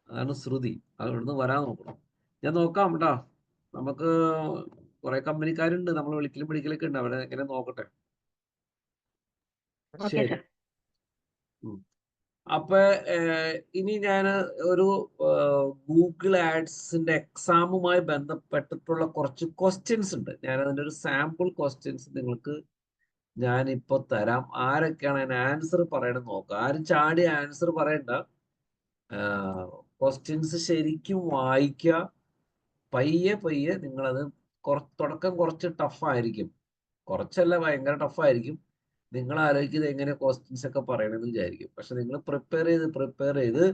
അതാണ് ശ്രുതി, അത് ഇവിടുന്ന് വരാൻ നോക്കണം. ഞാൻ നോക്കാം കേട്ടോ. നമുക്ക് കുറെ കമ്പനിക്കാരുണ്ട്, നമ്മൾ വിളിക്കലും പിടിക്കലൊക്കെ ഉണ്ട്, അവിടെ എങ്ങനെ നോക്കട്ടെ. ഓക്കെ ശരി. സർ. അപ്പൊ ഇനി ഞാൻ ഒരു ഗൂഗിൾ ആഡ്സിന്റെ എക്സാമുമായി ബന്ധപ്പെട്ടിട്ടുള്ള കുറച്ച് ക്വസ്റ്റ്യൻസ് ഉണ്ട്. ഞാൻ അതിന്റെ ഒരു സാമ്പിൾ ക്വസ്റ്റ്യൻസ് നിങ്ങൾക്ക് ഞാൻ ഇപ്പൊ തരാം. ആരൊക്കെയാണ് അതിന് ആൻസർ പറയണം നോക്കാം. ആരും ചാടി ആൻസർ പറയണ്ട. ക്വസ്റ്റ്യൻസ് ശരിക്കും വായിക്കുക. പയ്യെ പയ്യെ നിങ്ങളത് തുടക്കം കുറച്ച് ടഫായിരിക്കും, കുറച്ചല്ല ഭയങ്കര ടഫായിരിക്കും. നിങ്ങൾ ആലോചിക്കുന്നത് എങ്ങനെ ക്വസ്റ്റ്യൻസ് ഒക്കെ പറയണമെന്ന് വിചാരിക്കും. പക്ഷെ നിങ്ങൾ പ്രിപ്പയർ ചെയ്ത്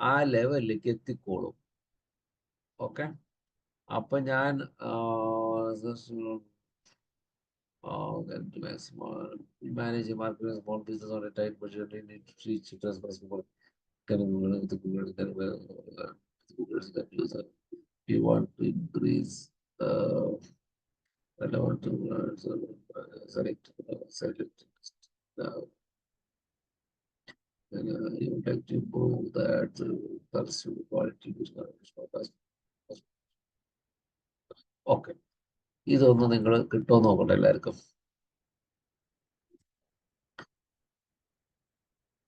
ആ ലെവലിലേക്ക് എത്തിക്കോളും. ഓക്കെ. അപ്പൊ ഞാൻ manage marketing small business on a tight budget in reach it as possible. We want to increase relevant to select you would like to improve that pursue quality business. Okay. ഇതൊന്ന് നിങ്ങൾ കിട്ടുമോ നോക്കട്ടെ എല്ലാവർക്കും.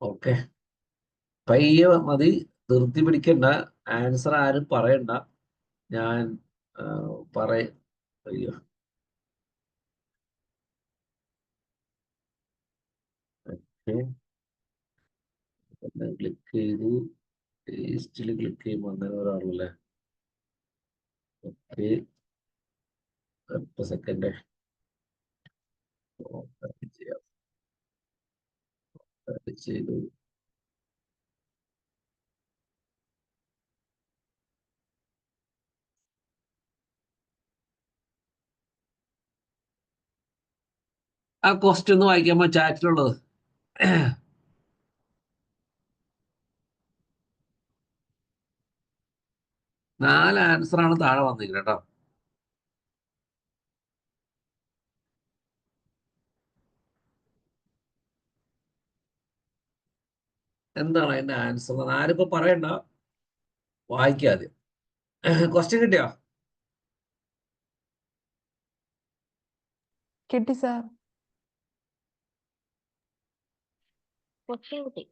Okay, പയ്യെ മതി, ധൃതി പിടിക്കണ്ട. Answer ആരും പറയണ്ട, ഞാൻ അയ്യോ ക്ലിക്ക് ചെയ്തു, ടേസ്റ്റിൽ ക്ലിക്ക് ചെയ്യുമ്പോൾ അങ്ങനെ ഒരാളല്ലേ. ഓക്കെ, 10 സെക്കൻഡ് ചെയ്യാം. ചെയ്തു. ആ ക്വസ്റ്റ്യൻ ഒന്ന് വായിക്കാമോ ചാറ്റിലുള്ളത്? നാല് ആൻസറാണ് താഴെ വന്നിരിക്കുന്നത് കേട്ടോ. എന്താണ് അതിന്റെ ആൻസർ? ആരിപ്പോ പറയണ്ട, വായിക്കാതെ. ക്വസ്റ്റ്യൻ കിട്ടിയോ? കിട്ടി സാർ. ക്വസ്റ്റ്യൻ കിട്ടി.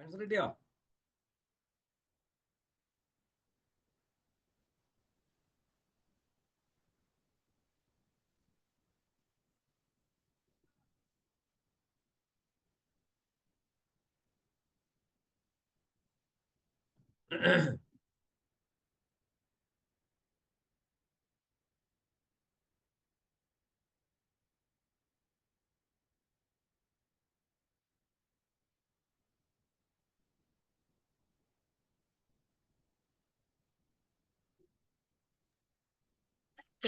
ആൻസർ കിട്ടിയോ?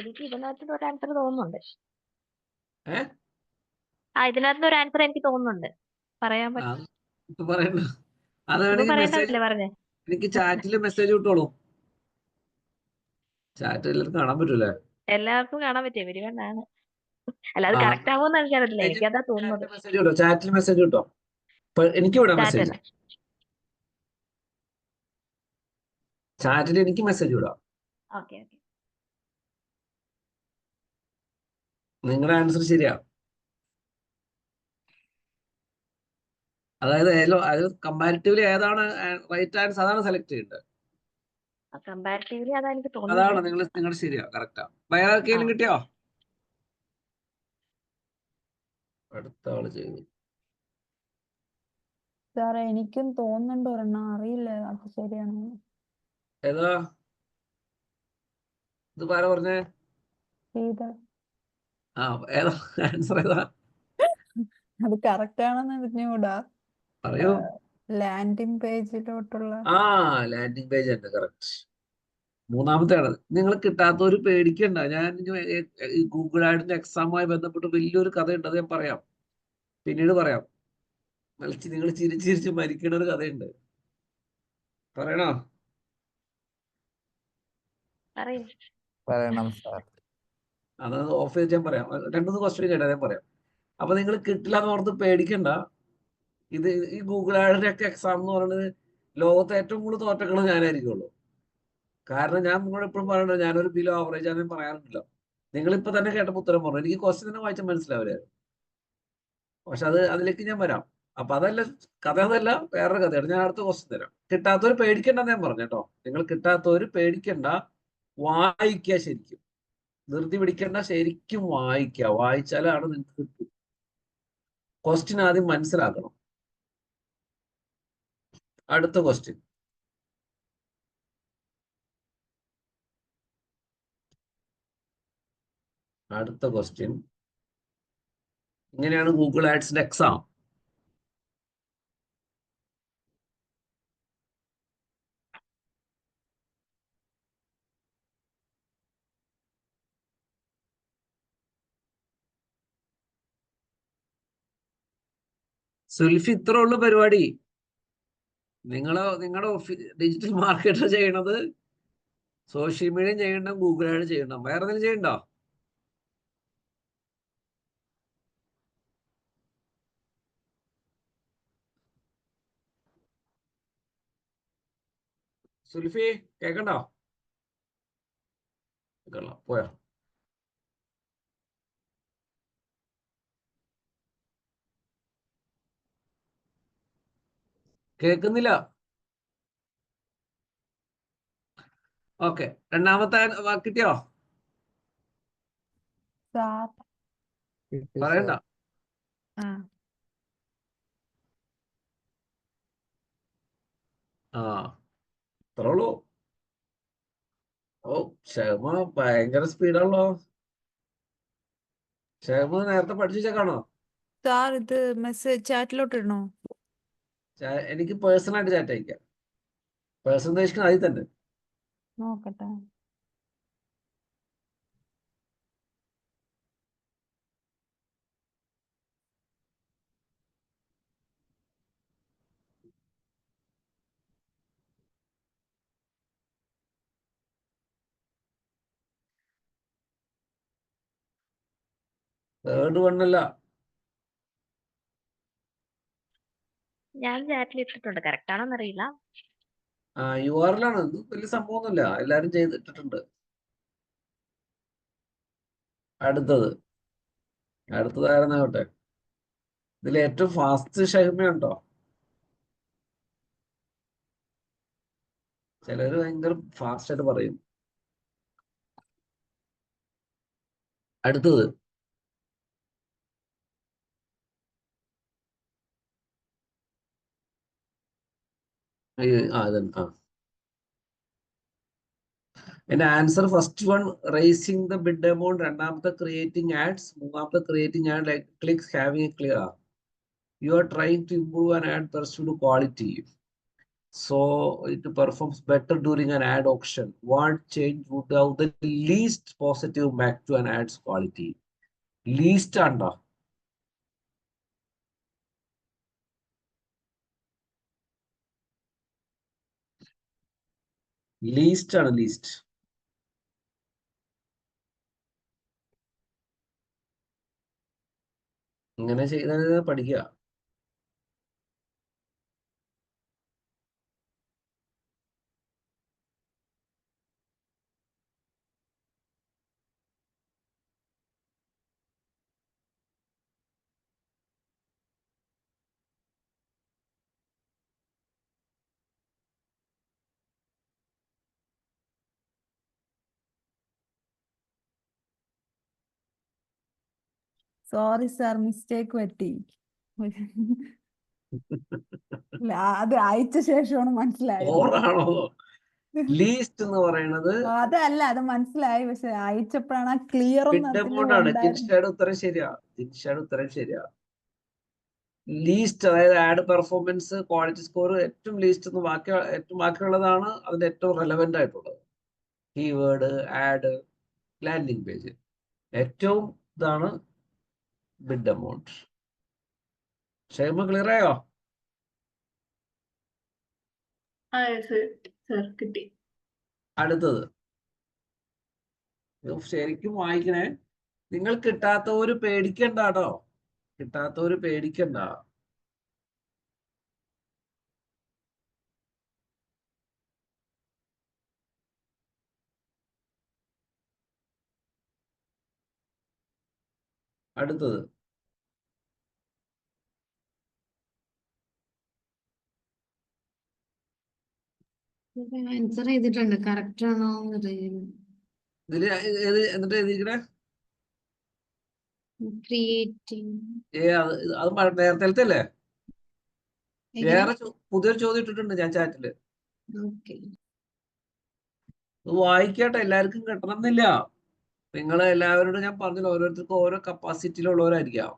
എനിക്ക് ഇതിനകത്ത് ഒരു ആൻസർ തോന്നുന്നുണ്ട്. ഏഹ് ഇതിനകത്ത് ഒരു ആൻസർ എനിക്ക് തോന്നുന്നുണ്ട്. പറയാൻ പറ്റും. ഇപ്പൊ പറയണ്ട, ഇപ്പൊ അതാണെങ്കിൽ മെസ്സേജ് പറയേണ്ടതല്ലേ പറഞ്ഞേ. എനിക്ക് ചാറ്റിൽ മെസ്സേജ് വിട്ടോളൂ. ചാറ്റ് എല്ലാവർക്കും കാണാൻ പറ്റൂലേ? എല്ലാവർക്കും കാണാൻ പറ്റിയ വെരിവണ്ണാണ്. അല്ല അത് കറക്റ്റ് ആവുമെന്ന് എനിക്കറിയില്ല. എനിക്കതാ തോന്നുന്നത്. മെസ്സേജ് കിട്ടോ? ചാറ്റിൽ മെസ്സേജ് കിട്ടോ? എനിക്ക് വിടാം മെസ്സേജ്. ചാറ്റല്ല. ചാറ്റിൽ എനിക്ക് മെസ്സേജ് വിടാം. Okay okay. നിങ്ങളുടെ ആൻസർ ശരിയാ. അതായത് അത് കമ്പാരിറ്റീവ്ലി ഏതാണ് റൈറ്റ് ആൻസർ അതാണ് സെലക്ട് ചെയ്യേണ്ടത്. കമ്പാരിറ്റീവ്ലി അതാ എനിക്ക് അതാണ് തോന്നുന്നത്. നിങ്ങളുടെ ശരിയാ, കറക്റ്റാ. വേറെ ആർക്കെങ്കിലും കിട്ടിയോ? അടുത്ത ആള് ചെയ്തു. സാറേ എനിക്കും തോന്നുന്നുണ്ട് ഒരെണ്ണം, അറിയില്ല അത് ശരിയാണോ. ഏതാ ഇത് പാര പറഞ്ഞേ? ഇത് ആ ഏതാ ആൻസർ ഏതാ അത് കറക്റ്റ് ആണെന്ന് അറിഞ്ഞുകൂടാ. പറയൂ. ലാൻഡിംഗ് പേജിലോട്ടുള്ള ആ ലാൻഡിംഗ് പേജ് തന്നെ കറക്റ്റ്. മൂന്നാമത്തെയാണ്. നിങ്ങൾ കിട്ടാത്തവര് പേടിക്കണ്ട. ഞാൻ ഗൂഗിൾ ആഡിന്റെ എക്സാമുമായി ബന്ധപ്പെട്ട് വലിയൊരു കഥയുണ്ട്, അത് ഞാൻ പറയാം, പിന്നീട് പറയാം. നിങ്ങൾ ചിരിച്ചിരിച്ച് മരിക്കണ ഒരു കഥയുണ്ട്. പറയണോ? പറയൂ. പറയണം സാർ. അത് ഓഫ് ചെയ്ത് ഞാൻ പറയാം. രണ്ടു ക്വസ്റ്റ്യൻ കേട്ടാ ഞാൻ പറയാം. അപ്പൊ നിങ്ങൾ കിട്ടില്ല എന്ന് ഓർത്ത് പേടിക്കണ്ട. ഇത് ഈ ഗൂഗിൾ ആഡിന്റെ ഒക്കെ എക്സാം എന്ന് പറയുന്നത് ലോകത്തെ ഏറ്റവും കൂടുതൽ തോറ്റക്കള് ഞാനായിരിക്കുള്ളൂ. കാരണം ഞാൻ നിങ്ങളോട് എപ്പോഴും പറയണ്ട, ഞാനൊരു ബിലോ ആവറേജ് ആണെന്ന് പറയാറില്ല. നിങ്ങൾ ഇപ്പൊ തന്നെ കേട്ടപ്പോൾ ഉത്തരം പറഞ്ഞു. എനിക്ക് ക്വസ്റ്റ്യൻ തന്നെ വായിച്ചാൽ മനസ്സിലാവില്ല. പക്ഷെ അതിലേക്ക് ഞാൻ വരാം. അപ്പൊ അതല്ല കഥ, അതല്ല വേറൊരു കഥയാണ്. ഞാൻ അടുത്ത ക്വസ്റ്റ്യൻ തരാം. കിട്ടാത്തവര് പേടിക്കണ്ടെന്ന് ഞാൻ പറഞ്ഞു കേട്ടോ. നിങ്ങൾ കിട്ടാത്തവര് പേടിക്കണ്ട, വായിക്കുക ശരിക്കും. ധൃതി പിടിക്കണ്ട, ശരിക്കും വായിക്കുക. വായിച്ചാലാണ് നിങ്ങൾക്ക് കിട്ടും. ക്വസ്റ്റ്യൻ ആദ്യം മനസ്സിലാക്കണം. അടുത്ത ക്വസ്റ്റ്യൻ. അടുത്ത ക്വസ്റ്റ്യൻ ഇങ്ങനെയാണ് ഗൂഗിൾ ആഡ്സിന്റെ എക്സാം. സുൽഫി, ഇത്ര ഉള്ളു പരിപാടി. നിങ്ങളുടെ ഡിജിറ്റൽ മാർക്കറ്റർ ചെയ്യണത് സോഷ്യൽ മീഡിയ ചെയ്യണം, ഗൂഗിൾ ആഡ് ചെയ്യണം. വേറെ എന്തെങ്കിലും ചെയ്യണ്ടോ? സുൽഫി കേക്കണ്ടോ? പോയോ? കേൾക്കുന്നില്ല. ഓക്കെ, രണ്ടാമത്തെ കിട്ടിയോ? സാർ. കിട്ടി പറയണ്ട. സാർ. ആ ആ അത്രേ ഉള്ളൂ. ഓ, ക്ഷമ ഭയങ്കര സ്പീഡാണല്ലോ. ക്ഷമ നേരത്തെ പഠിച്ചു വെച്ചേക്കാണോ? സാർ ഇത് മെസ്സേജ് ചാറ്റിലോട്ട് ഇടണോ? എനിക്ക് പേഴ്സണൽ ആയിട്ട് ചാറ്റ് അയക്കാം. പേഴ്സണൽ ഉദ്ദേശിക്കുന്നത് അതിൽ തന്നെ. നോക്കട്ടെ. തേർഡ് വണ്ണല്ല. ഞാൻ ചാറ്റിൽ ഇട്ടിട്ടുണ്ട്, കറക്റ്റ് ആണോന്ന് അറിയില്ല. ആ URL ആണ്. ഇത് വലിയ സംഭവമൊന്നുമില്ല, എല്ലാരും ചെയ്തിട്ടിട്ടുണ്ട്. അടുത്തത് അടുത്തതായിരുന്നോട്ടെ. ഇതിൽ ഏറ്റവും ഫാസ്റ്റ് ഷഹ്മയുണ്ടോ? ചിലര് ഭയങ്കര ഫാസ്റ്റ് ആയിട്ട് പറയും. അടുത്തത് ഇതന്നെ. എന്റെ answer first one raising the bid amount, രണ്ടാമത്തെ ക്രിയേറ്റിംഗ് ആഡ്സ്, മൂന്നാമത്തെ creating ad like clicks having a clear. You are trying to improve an ad perceived quality, so it performs better during an ad auction. What change would have the least positive impact to an ad's quality? Least ആണ്ടോ? Least ആണ്, least. ഇങ്ങനെ ചെയ്താൽ പഠിക്കുക. Sorry sir, mistake പറ്റി. ഇല്ല, അത് അയച്ച ശേഷമാണ് മനസ്സിലായത്. ഓറാണോ? ലീസ്റ്റ് എന്ന് പറയുന്നത് അതല്ല, അത് മനസ്സിലായി, പക്ഷെ അയച്ചപ്പോഴാണ് ആ ക്ലിയർ ഒന്നും മിഡ് അതിൽ എമൗണ്ട് ആണ്. ഉണ്ടായിരുന്നു. ജിൻഷയുടെ ഉത്തരം ശരിയാ. ജിൻഷയുടെ ഉത്തരം ശരിയാ. ലീസ്റ്റ്, അതായത് ആഡ് പെർഫോമൻസ്, ക്വാളിറ്റി സ്കോർ, ഏറ്റവും ലീസ്റ്റ് എന്ന് ഏറ്റവും ബാക്കിയുള്ളതാണ് അതിന്റെ ഏറ്റവും റെലവെന്റ് ആയിട്ടുള്ളത്. കീവേഡ്, ആഡ്, ലാൻഡിംഗ് പേജ്, ഏറ്റവും ഇതാണ് ബിഡ് എമൗണ്ട്. ക്ഷേമ ക്ലിയർ ആയോ? സർ കിട്ടി. അടുത്തത് ഇത് ശരിക്കും വായിക്കണേ. നിങ്ങൾ കിട്ടാത്തവര് പേടിക്കണ്ട കേട്ടോ. കിട്ടാത്തവര് പേടിക്കണ്ട. അടുത്തത് ആൻസർ ചെയ്തിട്ടുണ്ട്, കറക്റ്റ് ആണോ അറിയില്ല. ഇതില് എന്നിട്ട് എഴുതിക്കണേ ക്രിയേറ്റിംഗ് അത് നേരത്തെ അല്ലേ? വേറെ പുതിയൊരു ചോദ്യം ഇട്ടിട്ടുണ്ട് ഞാൻ ചാറ്റില്. ഓക്കെ. ഇത് വായിക്കട്ടെ, എല്ലാവർക്കും കിട്ടണം എന്നില്ല. നിങ്ങൾ എല്ലാവരോടും ഞാൻ പറഞ്ഞല്ലോ, ഓരോരുത്തർക്കും ഓരോ കപ്പാസിറ്റിയിലുള്ളവരായിരിക്കാം.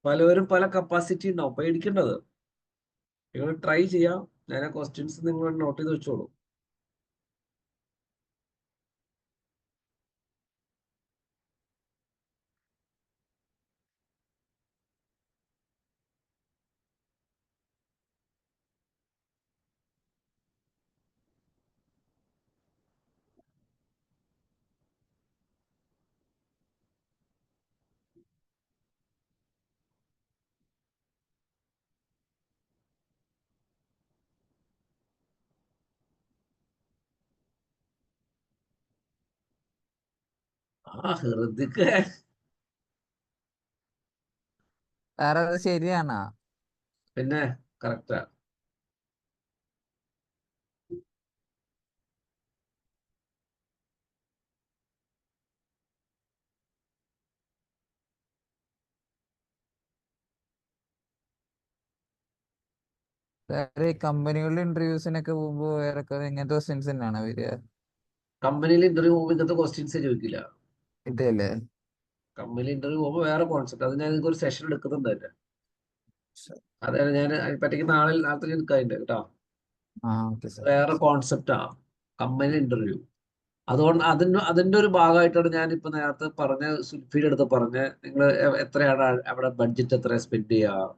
പലവരും പല കപ്പാസിറ്റി ഉണ്ടാവും, പേടിക്കേണ്ടത്. നിങ്ങൾ ട്രൈ ചെയ്യാം. ഞാൻ ആ ക്വസ്റ്റ്യൻസ് നിങ്ങൾ നോട്ട് ചെയ്ത് വെച്ചോളൂ. ഹൃദിക്ക് സാർ അത് ശരിയാണോ? പിന്നെ കറക്റ്റാ. സാർ ഈ കമ്പനികളുടെ ഇന്റർവ്യൂസിനൊക്കെ പോകുമ്പോ വേറെ ഇങ്ങനത്തെ ക്വസ്റ്റ്യൻസ് തന്നെയാണോ വരിക? കമ്പനിയിൽ ഇന്റർവ്യൂ പോകുമ്പോൾ ഇങ്ങനത്തെ ക്വസ്റ്റ്യൻസ് ചോദിക്കില്ല. ഇതല്ലേ? കമ്പനിയിൽ ഇന്റർവ്യൂ പോകുമ്പോൾ വേറെ കോൺസെപ്റ്റ്. അത് ഞാൻ നിങ്ങൾക്ക് ഒരു സെഷൻ എടുക്കുന്നുണ്ട് തന്നെ. അതായത് ഞാൻ പറ്റിക്ക് നാളത്തെ എടുക്കാറുണ്ട് കേട്ടോ. Okay sir. വേറെ കോൺസെപ്റ്റാ കമ്പനി ഇന്റർവ്യൂ. അതുകൊണ്ട് അതിന്റെ ഒരു ഭാഗമായിട്ടാണ് ഞാൻ ഇപ്പൊ നേരത്തെ പറഞ്ഞ സുൽഫിയുടെ അടുത്ത് പറഞ്ഞ, നിങ്ങൾ എത്രയാണ് അവിടെ ബഡ്ജറ്റ്, എത്ര സ്പെൻഡ് ചെയ്യുക,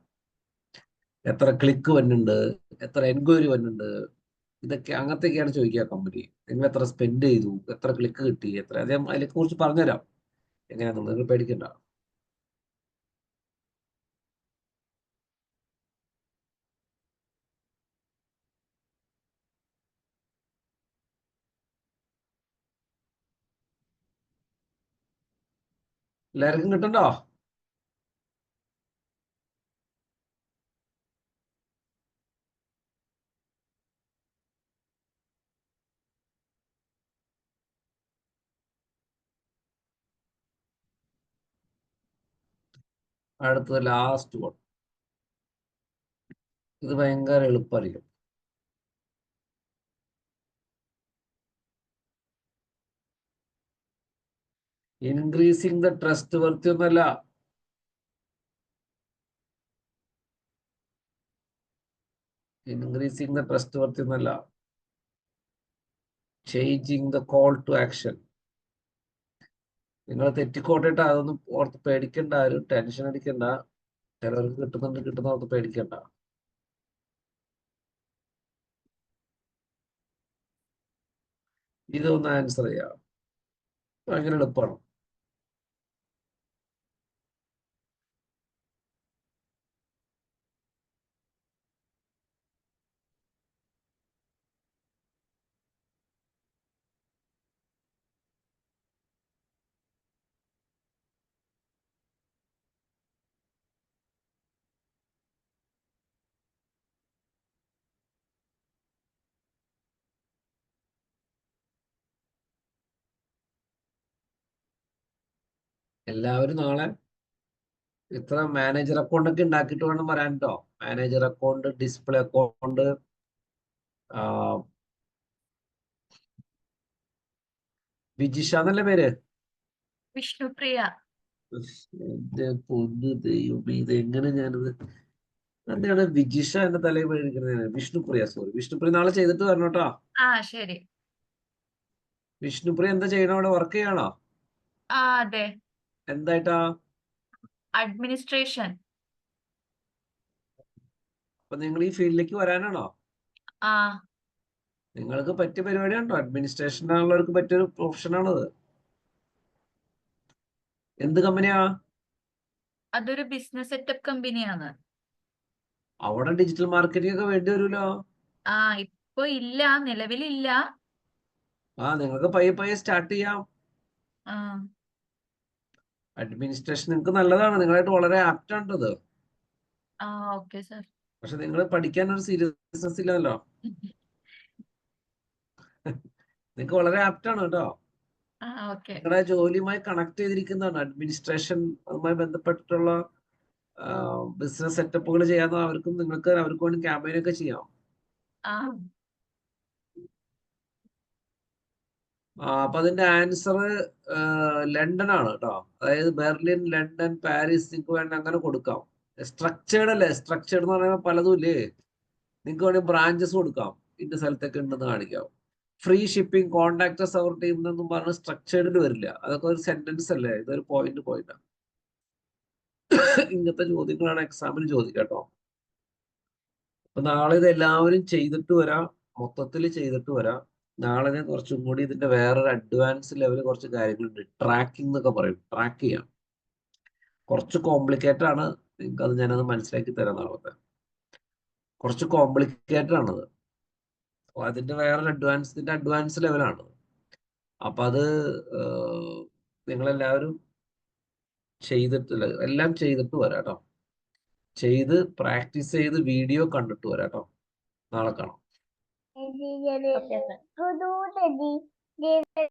എത്ര ക്ലിക്ക് വരുന്നുണ്ട്, എത്ര എൻക്വയറി വരുന്നുണ്ട്, ഇതൊക്കെ അങ്ങനത്തെയൊക്കെയാണ് ചോദിക്കുക കമ്പനി. നിങ്ങൾ എത്ര സ്പെൻഡ് ചെയ്തു, എത്ര ക്ലിക്ക് കിട്ടി, എത്ര, അദ്ദേഹം അതിനെ കുറിച്ച് പറഞ്ഞുതരാം എങ്ങനെയാണെന്നുള്ളത്. നിങ്ങൾ പേടിക്കണ്ട. എല്ലാവർക്കും കിട്ടണ്ടോ? അടുത്തത് ലാസ്റ്റ് വൺ. ഇത് ഭയങ്കര എളുപ്പമായിരിക്കും. ഇൻക്രീസിങ് ദ ട്രസ്റ്റ് വർത്തി ഒന്നല്ല. ഇൻക്രീസിങ് ദ ട്രസ്റ്റ് വർത്തി ഒന്നല്ല. Changing the call to action. നിങ്ങൾ തെറ്റിക്കോട്ടിട്ട് അതൊന്നും ഓർത്ത് പേടിക്കണ്ട, ആരും ടെൻഷൻ അടിക്കണ്ട. ചിലർക്ക് കിട്ടുന്നുണ്ട്, കിട്ടുന്ന ഓർത്ത് പേടിക്കണ്ട. ഇതൊന്ന് ആൻസർ ചെയ്യാം. ഭയങ്കര എളുപ്പമാണ്. എല്ലാവരും നാളെ ഇത്ര മാനേജർ അക്കൗണ്ട് ഒക്കെ ഉണ്ടാക്കിയിട്ട് വേണം വരാൻ കേട്ടോ. Manager account, display account, Vijisha എന്നല്ലേ പേര്? വിഷ്ണുപ്രിയ. എന്റെ പൊന്നു ദൈവമേ, ഇത് എങ്ങനെ ഞാനിത് എന്താണ് വിജിഷ എന്റെ തലയിൽ പോയിരിക്കുന്നത്? വിഷ്ണുപ്രിയ, സോറി വിഷ്ണുപ്രിയ, നാളെ ചെയ്തിട്ട് വരണം കേട്ടോ. ആ ശരി. വിഷ്ണുപ്രിയ എന്താ ചെയ്യണോ? അവിടെ വർക്ക് ചെയ്യണോ? ആ അതെ, എന്തായിട്ടാ? അഡ്മിനിസ്ട്രേഷൻ. അപ്പൊ നിങ്ങൾ ഈ ഫീൽഡിലേക്ക് വരാനാണോ? ആ നിങ്ങൾക്ക് പറ്റിയ പരിപാടിയാണോ? അഡ്മിനിസ്ട്രേഷൻ ആണുള്ളവർക്ക് പറ്റിയൊരു പ്രൊഫഷനാണത്. എന്ത് കമ്പനിയാ? അതൊരു ബിസിനസ് സെറ്റപ്പ് കമ്പനിയാണ്. അവിടെ ഡിജിറ്റൽ മാർക്കറ്റിംഗ് ഒക്കെ വേണ്ടി വരുമല്ലോ. ആ ഇപ്പൊ ഇല്ല, നിലവിലില്ല. നിങ്ങൾക്ക് പയ്യെ പയ്യെ സ്റ്റാർട്ട് ചെയ്യാം. ആ അഡ്മിനിസ്ട്രേഷൻ നിങ്ങൾക്ക് നല്ലതാണ്, നിങ്ങളായിട്ട് വളരെ ആപ്റ്റ് ആണത്. ആ ഓക്കെ സർ. പക്ഷെ നിങ്ങൾ പഠിക്കാൻ ഒരു സീരിയസ്നെസ് ഇല്ലല്ലോ. നിങ്ങൾക്ക് വളരെ ആപ്റ്റ് ആണ് കേട്ടോ. ആ ഓക്കെ. നിങ്ങളുടെ ജോലിയുമായി കണക്ട് ചെയ്തിരിക്കുന്നതാണ് അഡ്മിനിസ്ട്രേഷൻ. അതുമായി ബന്ധപ്പെട്ടിട്ടുള്ള ബിസിനസ് സെറ്റപ്പുകൾ ചെയ്യാൻ അവർക്ക് വേണ്ടി ക്യാമ്പയിൻ ഒക്കെ ചെയ്യാം. ആ അപ്പൊ അതിന്റെ ആൻസർ ലണ്ടൻ ആണ് കേട്ടോ. അതായത് ബെർലിൻ, ലണ്ടൻ, പാരീസ് നിങ്ങൾക്ക് വേണ്ടി അങ്ങനെ കൊടുക്കാം. സ്ട്രക്ചേർഡ് അല്ലേ? സ്ട്രക്ചേർഡ് എന്ന് പറയുമ്പോൾ പലതും ഇല്ലേ? നിങ്ങൾക്ക് വേണമെങ്കിൽ ബ്രാഞ്ചസ് കൊടുക്കാം, ഇന്ന സ്ഥലത്തൊക്കെ ഉണ്ടെന്ന് കാണിക്കാം. ഫ്രീ ഷിപ്പിംഗ്, കോൺടാക്ടേഴ്സ് അവർ ടീം എന്നൊന്നും പറഞ്ഞ് സ്ട്രക്ചേർഡിൽ വരില്ല. അതൊക്കെ ഒരു സെന്റൻസ് അല്ലേ? ഇതൊരു പോയിന്റാണ്. ഇങ്ങനത്തെ ചോദ്യങ്ങളാണ് എക്സാമിന് ചോദിക്കാട്ടോ. അപ്പൊ നാളെ ഇത് എല്ലാവരും ചെയ്തിട്ട് വരാം, മൊത്തത്തിൽ ചെയ്തിട്ട് വരാം. നാളെ ഞാൻ കുറച്ചും കൂടി ഇതിന്റെ വേറൊരു അഡ്വാൻസ് ലെവൽ കുറച്ച് കാര്യങ്ങളുണ്ട്. ട്രാക്കിംഗ് എന്നൊക്കെ പറയും, ട്രാക്ക് ചെയ്യാം. കുറച്ച് കോംപ്ലിക്കേറ്റഡ് ആണ്, നിങ്ങൾക്ക് അത് ഞാനത് മനസ്സിലാക്കി തരാം നാളത്തെ. കുറച്ച് കോംപ്ലിക്കേറ്റഡ് ആണത്. അപ്പൊ അതിന്റെ വേറൊരു അഡ്വാൻസ് ലെവലാണ്. അപ്പൊ അത് നിങ്ങളെല്ലാവരും എല്ലാം ചെയ്തിട്ട് വരാം കേട്ടോ. ചെയ്ത് പ്രാക്ടീസ് ചെയ്ത് വീഡിയോ കണ്ടിട്ട് വരാം കേട്ടോ. നാളെ കാണാം. Okay sir.